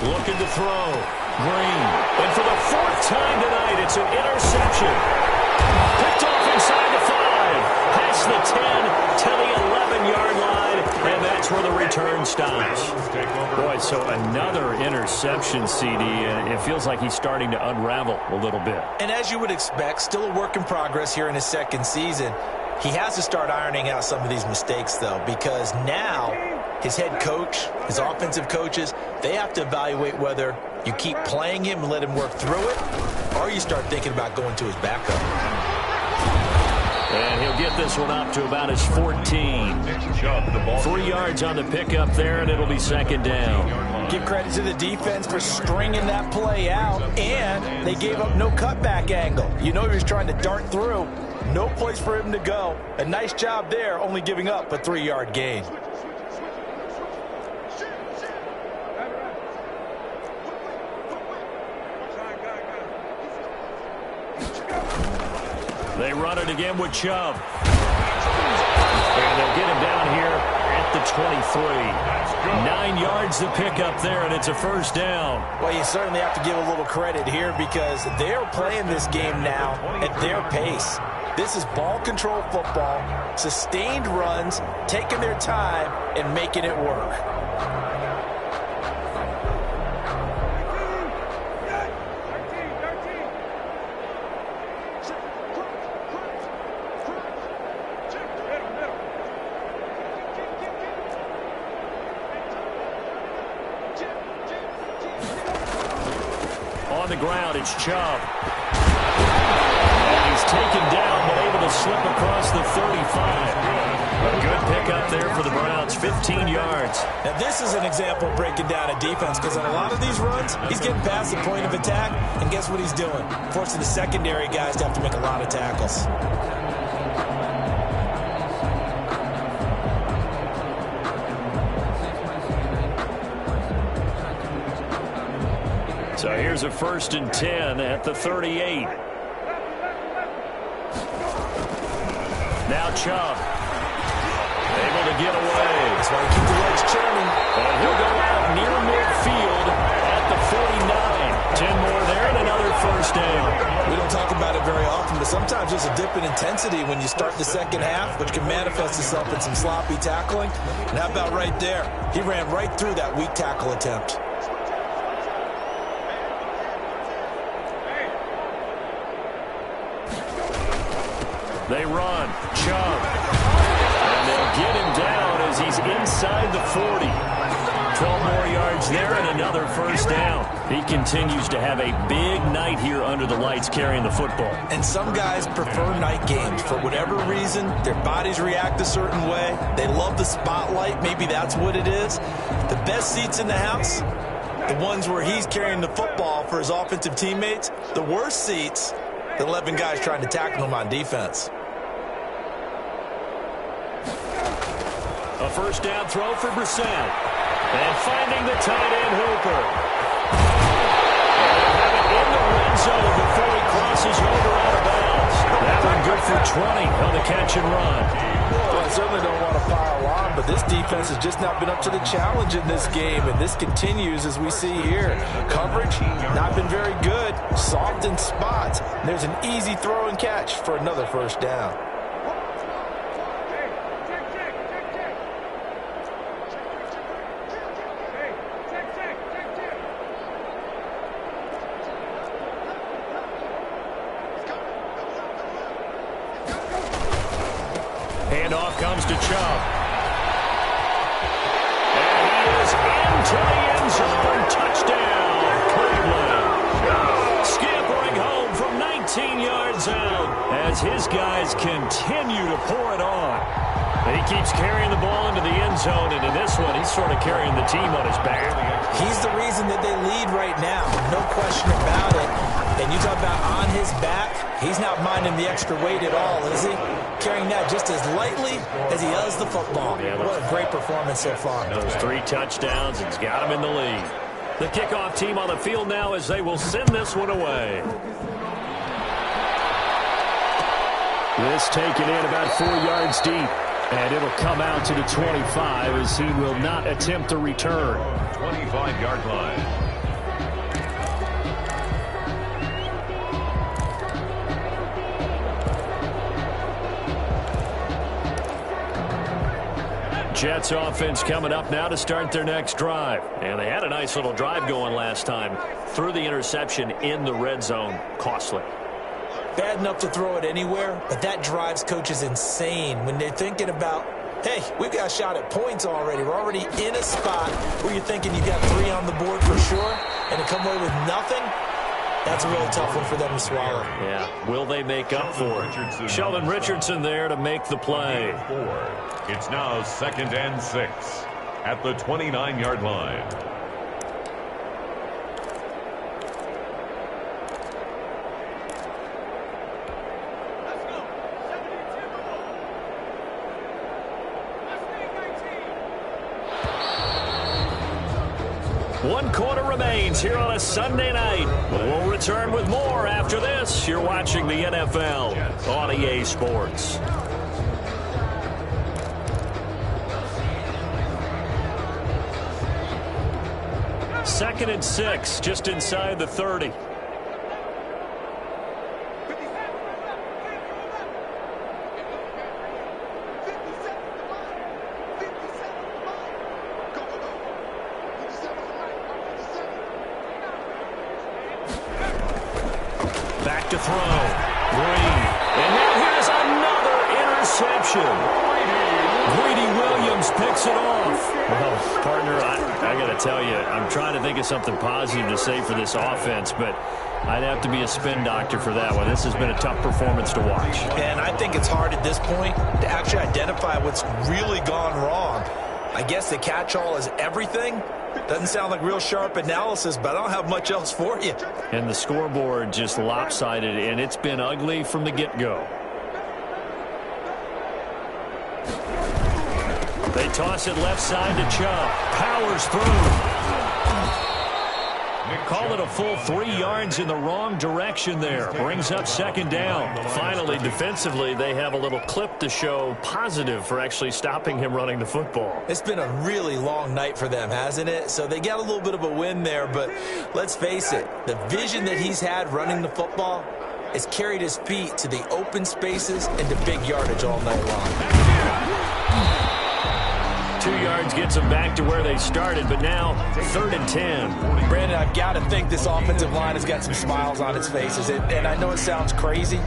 Looking to throw. Green. And for the 4th time tonight, it's an interception. Picked off inside the 5. Past the 10 to the 11-yard line. And that's where the return stops. Boy, so another interception, CD. And it feels like he's starting to unravel a little bit.
And as you would expect, still a work in progress here in his second season. He has to start ironing out some of these mistakes, though, because now his head coach, his offensive coaches, they have to evaluate whether you keep playing him and let him work through it, or you start thinking about going to his backup.
And he'll get this one up to about his 14. 3 yards on the pickup there, and it'll be second down.
Give credit to the defense for stringing that play out, and they gave up no cutback angle. You know he was trying to dart through. No place for him to go. A nice job there, only giving up a 3-yard gain.
They run it again with Chubb. And they'll get him down here at the 23. 9 yards to pick up there, and it's a first down.
Well, you certainly have to give a little credit here because they're playing this game now at their pace. This is ball control football, sustained runs, taking their time, and making it work.
on the ground. It's Chubb. And he's taken down, but able to slip across the 35. A good pickup there for the Browns, 15 yards.
Now, this is an example of breaking down a defense, because on a lot of these runs, he's getting past the point of attack, and guess what he's doing? Forcing the secondary guys to have to make a lot of tackles.
So here's a 1st and 10 at the 38. Now Chubb. Able to get away.
That's why you keep the legs churning.
And he'll go out near midfield at the 49. 10 more there and another 1st down.
We don't talk about it very often, but sometimes there's a dip in intensity when you start the second half, which can manifest itself in some sloppy tackling. And how about right there? He ran right through that weak tackle attempt.
They run. Chubb. And they'll get him down as he's inside the 40. 12 more yards there and another 1st down. He continues to have a big night here under the lights carrying the football.
And some guys prefer night games. For whatever reason, their bodies react a certain way. They love the spotlight. Maybe that's what it is. The best seats in the house, the ones where he's carrying the football for his offensive teammates. The worst seats, the 11 guys trying to tackle him on defense.
A 1st down throw for Brissett. And finding the tight end Hooper. And they have it in the red zone before he crosses over out of bounds. That one good for 20 on the catch and run.
Well, I certainly don't want to pile on, but this defense has just not been up to the challenge in this game, and this continues as we see here. Coverage, not been very good. Soft in spots. There's an easy throw and catch for another 1st down.
Handoff comes to Chubb. And he is into the end zone. Touchdown, Cleveland. Scampering home from 19 yards out as his guys continue to pour it on. He keeps carrying the ball into the end zone, and in this one, he's sort of carrying the team on his back.
He's the reason that they lead right now. No question about it. And you talk about on his back, he's not minding the extra weight at all, is he? Carrying that just as lightly as he does the football.
Yeah,
what a great performance so far.
Those 3 touchdowns, it's got him in the lead. The kickoff team on the field now as they will send this one away.
This taken in about 4 yards deep. And it'll come out to the 25 as he will not attempt a return.
25-yard line.
Jets offense coming up now to start their next drive. And they had a nice little drive going last time. Threw the interception in the red zone. Costly.
Bad enough to throw it anywhere, but that drives coaches insane when they're thinking about, hey, we've got a shot at points already. We're already in a spot where you're thinking you got 3 on the board for sure, and to come away with nothing, that's a really tough one for them to swallow.
Yeah, will they make up for it? Sheldon Richardson there to make the play.
It's now 2nd and 6 at the 29-yard line.
One quarter remains here on a Sunday night. We'll return with more after this. You're watching the NFL on EA Sports. Second and 6, just inside the 30. Back to throw. Green. And now here's another interception. Greedy Williams picks it off. Well, partner, I got to tell you, I'm trying to think of something positive to say for this offense, but I'd have to be a spin doctor for that one. This has been a tough performance to watch.
And I think it's hard at this point to actually identify what's really gone wrong. I guess the catch-all is everything. Doesn't sound like real sharp analysis, but I don't have much else for you.
And the scoreboard just lopsided, and it's been ugly from the get-go. They toss it left side to Chubb. Powers through. Call it a full 3 yards in the wrong direction there. Brings up second down. Finally, defensively, they have a little clip to show positive for actually stopping him running the football.
It's been a really long night for them, hasn't it? So they got a little bit of a win there, but let's face it, the vision that he's had running the football has carried his feet to the open spaces and to big yardage all night long.
2 yards gets them back to where they started, but now 3rd and 10.
Brandon, I've got to think this offensive line has got some smiles on its faces. And I know it sounds crazy,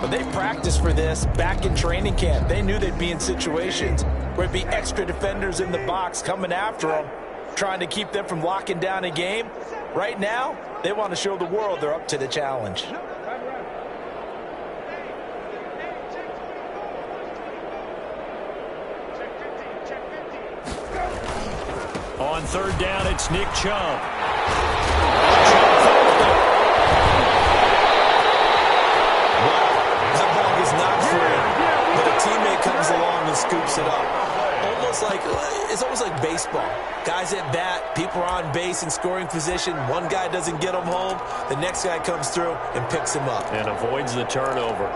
but they practiced for this back in training camp. They knew they'd be in situations where it'd be extra defenders in the box coming after them, trying to keep them from locking down a game. Right now, they want to show the world they're up to the challenge.
On 3rd down, it's Nick Chubb.
That ball is not free, but a teammate comes along and scoops it up. It's almost like baseball. Guys at bat, people are on base in scoring position. One guy doesn't get them home. The next guy comes through and picks him up.
And avoids the turnover.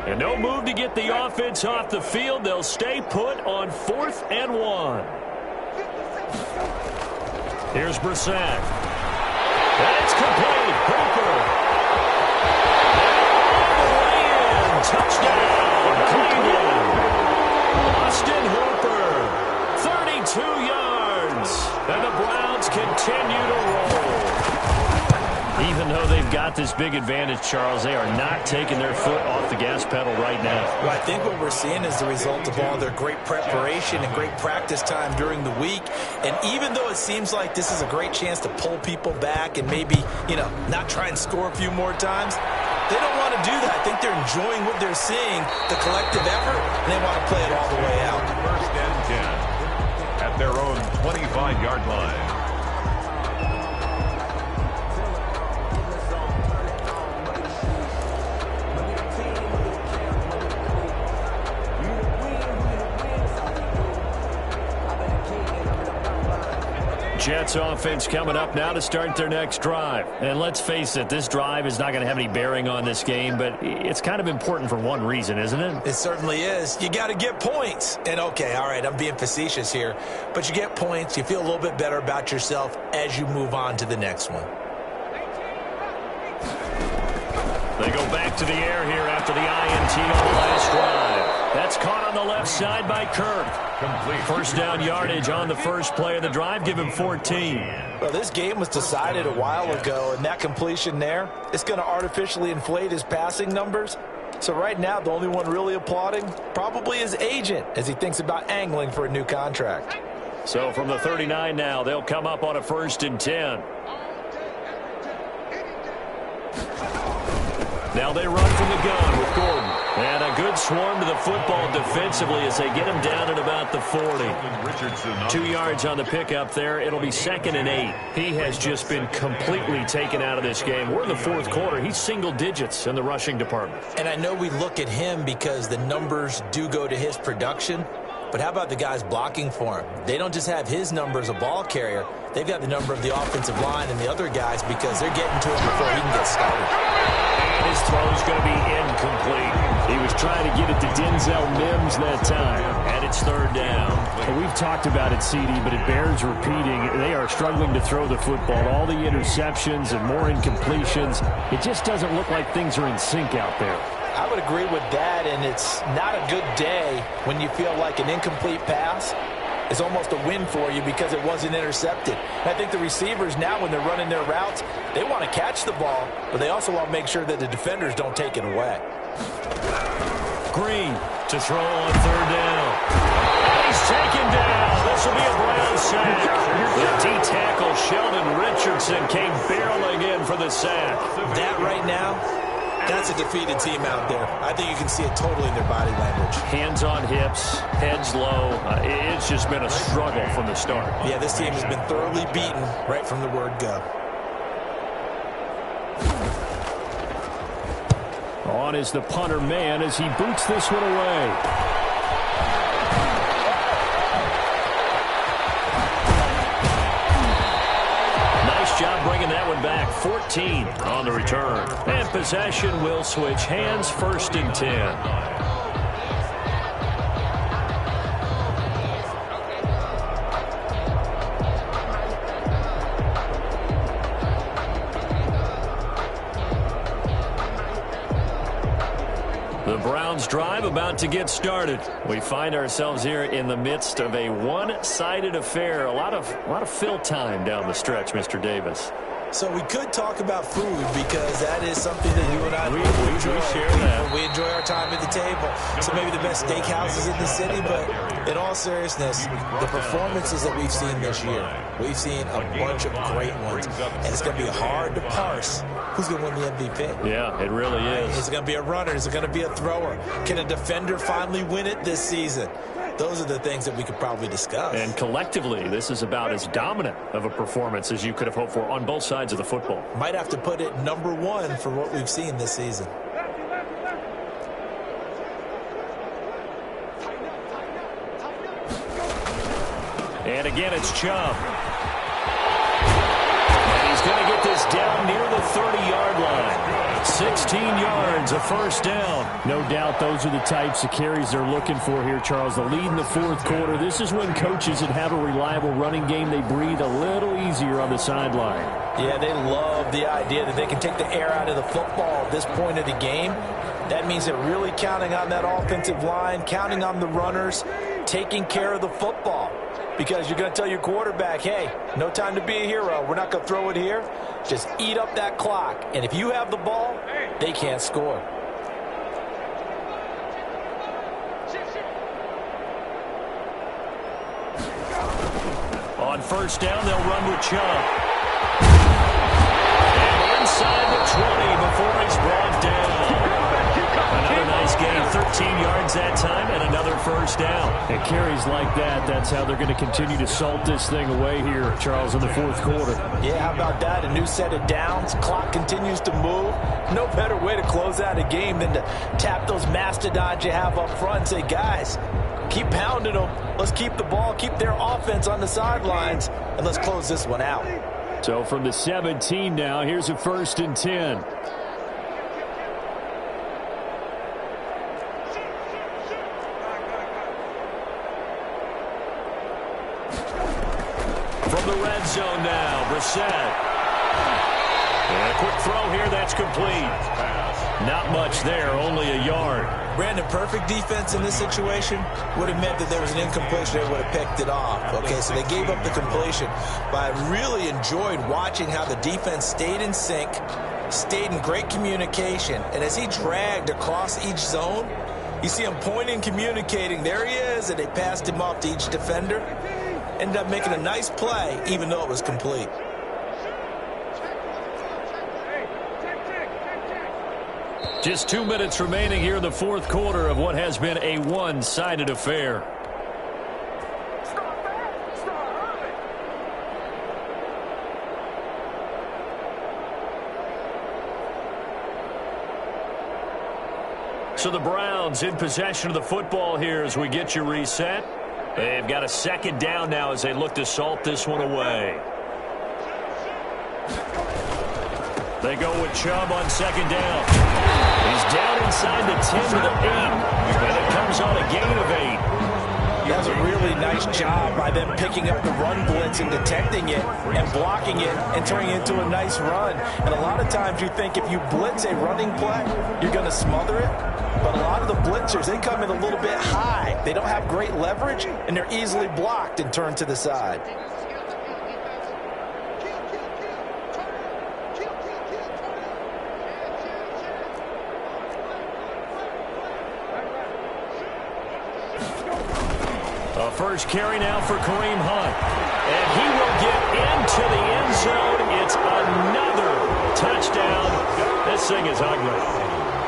And no move to get the offense off the field. They'll stay put on 4th and 1. Here's Brissett. And it's complete. Hooper. All the way in. Touchdown, Cleveland. Austin Hooper. 32 yards. And the Browns continue to roll. Even though they've got this big advantage, Charles, they are not taking their foot off the gas pedal right now.
Well, I think what we're seeing is the result of all their great preparation and great practice time during the week. And even though it seems like this is a great chance to pull people back and maybe, not try and score a few more times, they don't want to do that. I think they're enjoying what they're seeing, the collective effort, and they want to play it all the way out.
1st and 10 at their own 25-yard line.
Jets offense coming up now to start their next drive. And let's face it, this drive is not going to have any bearing on this game, but it's kind of important for one reason, isn't it?
It certainly is. You got to get points. And okay, all right, I'm being facetious here, but you get points, you feel a little bit better about yourself as you move on to the next one.
They go back to the air here after the INT on the last drive. That's caught on the left side by Kirk.
Complete.
1st down yardage on the first play of the drive. Give him 14.
Well, this game was decided a while ago, and that completion there, it's going to artificially inflate his passing numbers. So right now, the only one really applauding probably his agent as he thinks about angling for a new contract.
So from the 39 now, they'll come up on a 1st and 10. Now they run from the gun with Gordon. And a good swarm to the football defensively as they get him down at about the 40. 2 yards on the pickup there. It'll be 2nd and 8. He has just been completely taken out of this game. We're in the 4th quarter. He's single digits in the rushing department.
And I know we look at him because the numbers do go to his production. But how about the guys blocking for him? They don't just have his number as a ball carrier. They've got the number of the offensive line and the other guys because they're getting to him before he can get started.
And his throw's going to be incomplete. He was trying to get it to Denzel Mims that time. And it's 3rd down.
And we've talked about it, CD, but it bears repeating. They are struggling to throw the football. All the interceptions and more incompletions. It just doesn't look like things are in sync out there.
I would agree with that, and it's not a good day when you feel like an incomplete pass is almost a win for you because it wasn't intercepted. And I think the receivers now, when they're running their routes, they want to catch the ball, but they also want to make sure that the defenders don't take it away.
Green to throw on third down. And he's taken down. This will be a Brown sack. The D-tackle Sheldon Richardson came barreling in for the sack.
That right now, that's a defeated team out there. I think you can see it totally in their body language.
Hands on hips, heads low. It's just been a struggle from the start.
Yeah, this team has been thoroughly beaten right from the word go.
On is the punter man as he boots this one away.
Nice job bringing that one back. 14 on the return. And possession will switch hands, 1st and 10. The Browns drive about to get started. We find ourselves here in the midst of a one-sided affair. A lot of fill time down the stretch, Mr. Davis.
So we could talk about food because that is something that you and I
we
enjoy.
share that.
We enjoy our time at the table. So maybe the best steakhouses in the city, but in all seriousness, the performances that we've seen this year, we've seen a bunch of great ones, and it's going to be hard to parse who's going to win the MVP.
Yeah, it really is.
Is it going to be a runner? Is it going to be a thrower? Can a defender finally win it this season? Those are the things that we could probably discuss.
And collectively, this is about as dominant of a performance as you could have hoped for on both sides of the football.
Might have to put it #1 for what we've seen this season.
And again, it's Chubb. And he's going to get this down near the 30-yard line. 16 yards, a 1st down.
No doubt those are the types of carries they're looking for here, Charles. The lead in the 4th quarter. This is when coaches that have a reliable running game, they breathe a little easier on the sideline.
Yeah, they love the idea that they can take the air out of the football at this point of the game. That means they're really counting on that offensive line, counting on the runners, taking care of the football. Because you're going to tell your quarterback, hey, no time to be a hero. We're not going to throw it here. Just eat up that clock. And if you have the ball, they can't score.
On 1st down, they'll run with Chubb. And inside the 20 before he's brought down. Another nice gain, 13 yards that time, and another 1st down.
And carries like that, that's how they're going to continue to salt this thing away here, Charles, in the 4th quarter.
Yeah, how about that? A new set of downs. Clock continues to move. No better way to close out a game than to tap those mastodons you have up front and say, guys, keep pounding them. Let's keep the ball, keep their offense on the sidelines, and let's close this one out.
So from the 17 now, here's a 1st and 10.
From the red zone now, Brissett. And a quick throw here, that's complete. Not much there, only a yard.
Brandon, perfect defense in this situation would have meant that there was an incompletion. They would have picked it off. Okay, so they gave up the completion. But I really enjoyed watching how the defense stayed in sync, stayed in great communication. And as he dragged across each zone, you see him pointing, communicating. There he is, and they passed him off to each defender. Ended up making a nice play, even though it was complete.
Just 2 minutes remaining here in the 4th quarter of what has been a one-sided affair. So the Browns in possession of the football here as we get you reset. They've got a 2nd down now as they look to salt this one away. They go with Chubb on 2nd down. He's down inside the 10 to the 8. And it comes on a gain of 8.
That was a really nice job by them picking up the run blitz and detecting it and blocking it and turning it into a nice run. And a lot of times you think if you blitz a running play, you're going to smother it. but a lot of the blitzers, they come in a little bit high. They don't have great leverage, and they're easily blocked and turned to the side.
A first carry now for Kareem Hunt. And he will get into the end zone. It's another touchdown. This thing is ugly.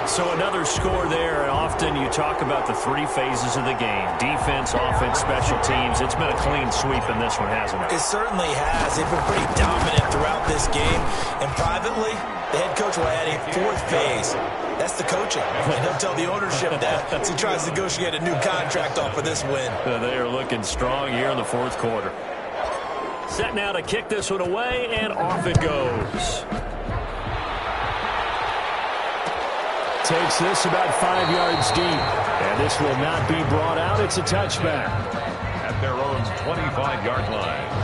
So another score there, and often you talk about the three phases of the game. Defense, offense, special teams. It's been a clean sweep in this one, hasn't it?
It certainly has. They've been pretty dominant throughout this game. And privately, the head coach will add a fourth phase. That's the coaching. And he'll tell the ownership that as he tries to negotiate a new contract off of this win.
They are looking strong here in the fourth quarter. Set now to kick this one away, and off it goes.
Takes this about 5 yards deep. And this will not be brought out. It's a touchback.
At their own 25-yard line.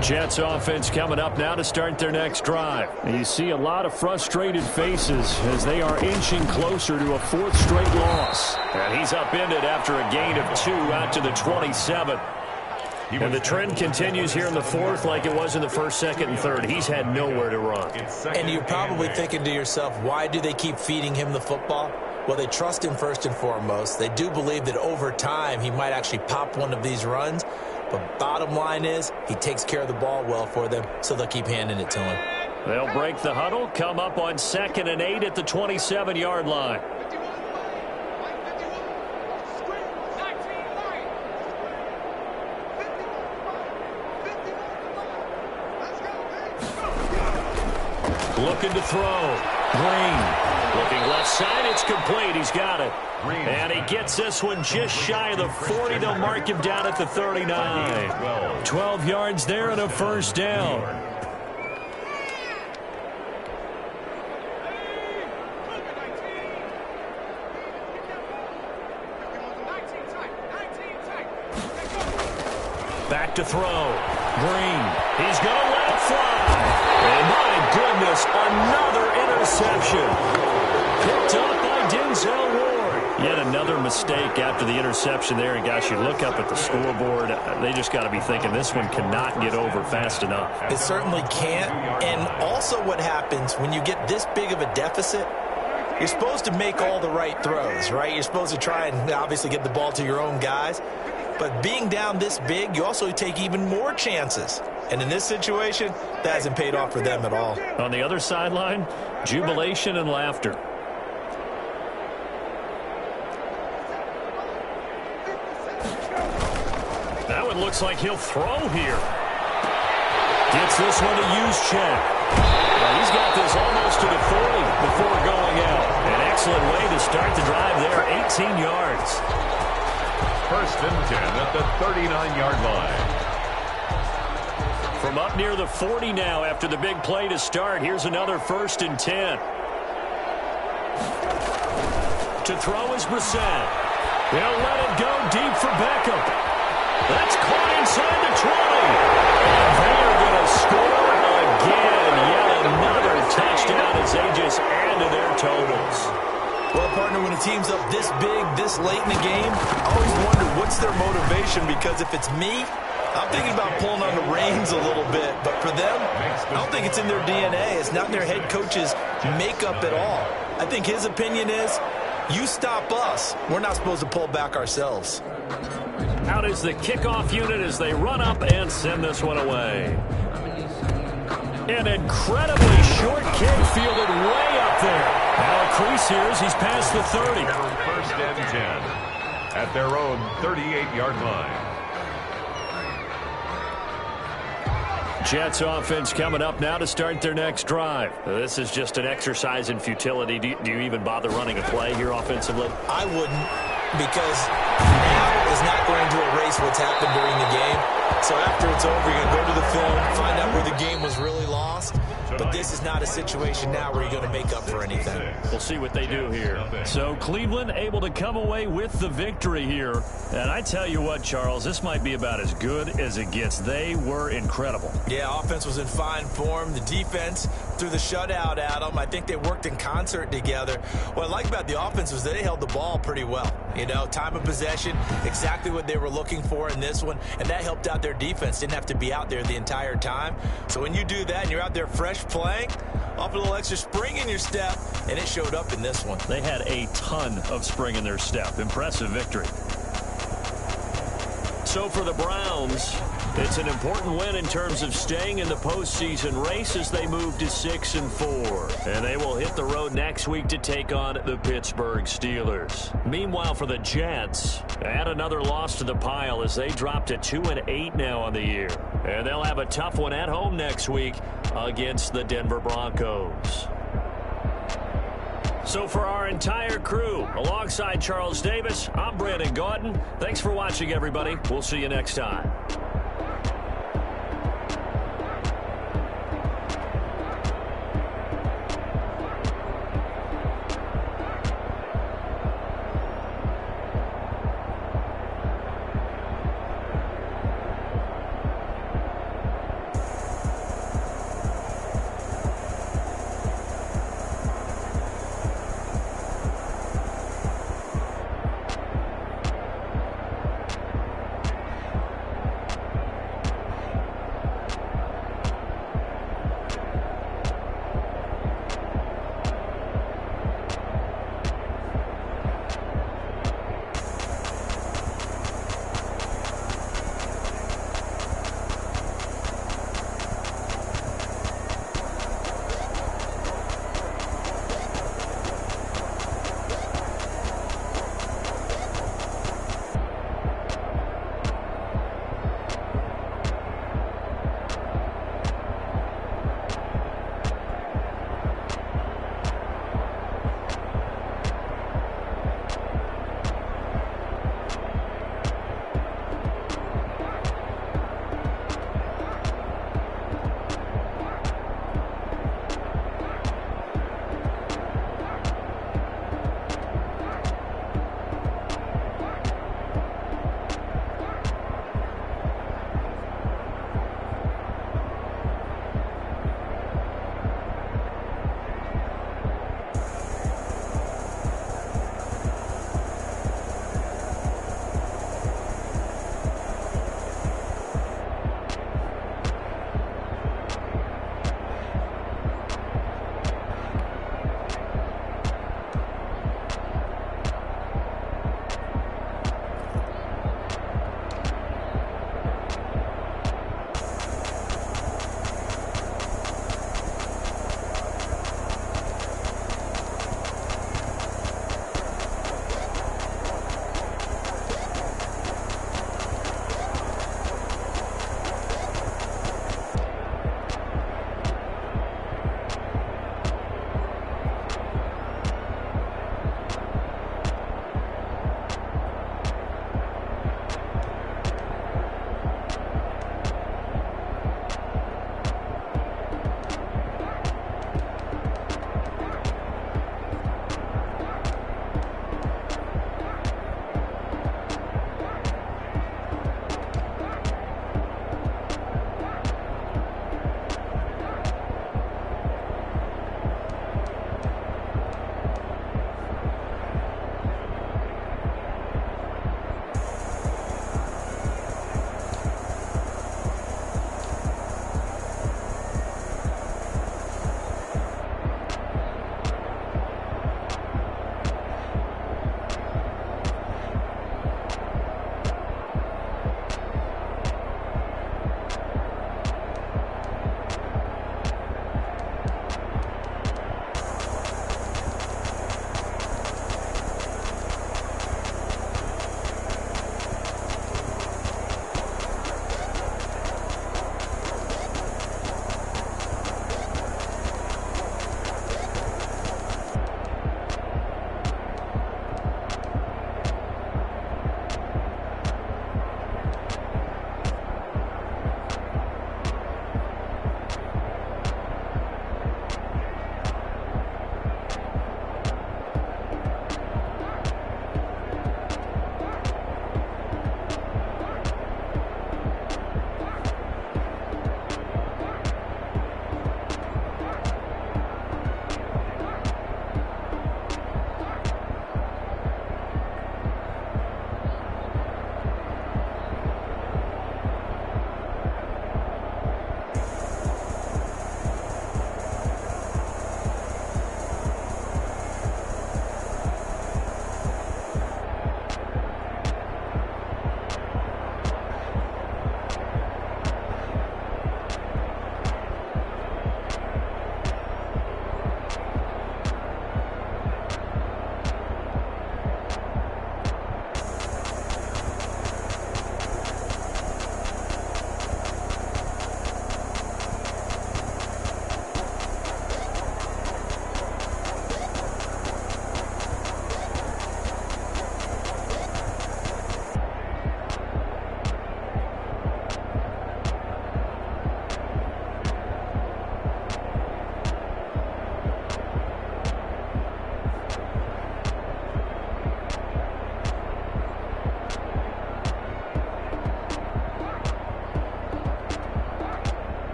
Jets offense coming up now to start their next drive.
And you see a lot of frustrated faces as they are inching closer to a fourth straight loss.
And he's upended after a gain of 2 out to the 27. And the trend continues here in the fourth like it was in the first, second, and third. He's had nowhere to run.
And you're probably thinking to yourself, why do they keep feeding him the football? Well, they trust him first and foremost. They do believe that over time he might actually pop one of these runs. But bottom line is, he takes care of the ball well for them, so they'll keep handing it to him.
They'll break the huddle, come up on 2nd and 8 at the 27-yard line. Looking to throw. Green. Looking left side, it's complete. He's got it. And he gets this one just shy of the 40. They'll mark him down at the 39. 12 yards there and a first down. Back to throw. Green. He's going to let it fly. And my goodness, another interception. Picked up by Denzel Ward. Yet another mistake after the interception there. And, gosh, you look up at the scoreboard. They just got to be thinking this one cannot get over fast enough.
It certainly can't. And also what happens when you get this big of a deficit, you're supposed to make all the right throws, right? You're supposed to try and obviously get the ball to your own guys. But being down this big, you also take even more chances. And in this situation, that hasn't paid off for them at all.
On the other sideline, jubilation and laughter. That one looks like he'll throw here. Gets this one to Juszczyk. Well, he's got this almost to the 40 before going out. An excellent way to start the drive there, 18 yards.
1st and 10 at the 39-yard line.
From up near the 40 now after the big play to start. Here's another 1st and 10. To throw is Brissett. They'll let it go deep for Beckham. That's caught inside the 20. And they are going to score again. Yet another touchdown as they just add to their totals.
Well, partner, when a team's up this big, this late in the game, I always wonder what's their motivation, because if it's me, I'm thinking about pulling on the reins a little bit. But for them, I don't think it's in their DNA. It's not in their head coach's makeup at all. I think his opinion is, you stop us, we're not supposed to pull back ourselves.
Out is the kickoff unit as they run up and send this one away. An incredibly short kick fielded way up there. Now a crease here as he's past the 30.
1st and 10 at their own 38-yard line.
Jets offense coming up now to start their next drive. This is just an exercise in futility. Do you even bother running a play here offensively?
I wouldn't, because now is not going to erase what's happened during the game. So after it's over, you're going to go to the film, find out where the game was really lost. But this is not a situation now where you're going to make up for anything.
We'll see what they do here. So Cleveland able to come away with the victory here. And I tell you what, Charles, this might be about as good as it gets. They were incredible.
Yeah, offense was in fine form. The defense threw the shutout at them. I think they worked in concert together. What I like about the offense was they held the ball pretty well. You know, time of possession, exactly what they were looking for in this one, and that helped out their defense. Didn't have to be out there the entire time. So when you do that and you're out there fresh playing, off a little extra spring in your step, and it showed up in this one.
They had a ton of spring in their step. Impressive victory. So for the Browns, it's an important win in terms of staying in the postseason race as they move to 6-4. And they will hit the road next week to take on the Pittsburgh Steelers. Meanwhile, for the Jets, add another loss to the pile as they drop to 2-8 now on the year. And they'll have a tough one at home next week against the Denver Broncos. So for our entire crew, alongside Charles Davis, I'm Brandon Gaudin. Thanks for watching, everybody. We'll see you next time.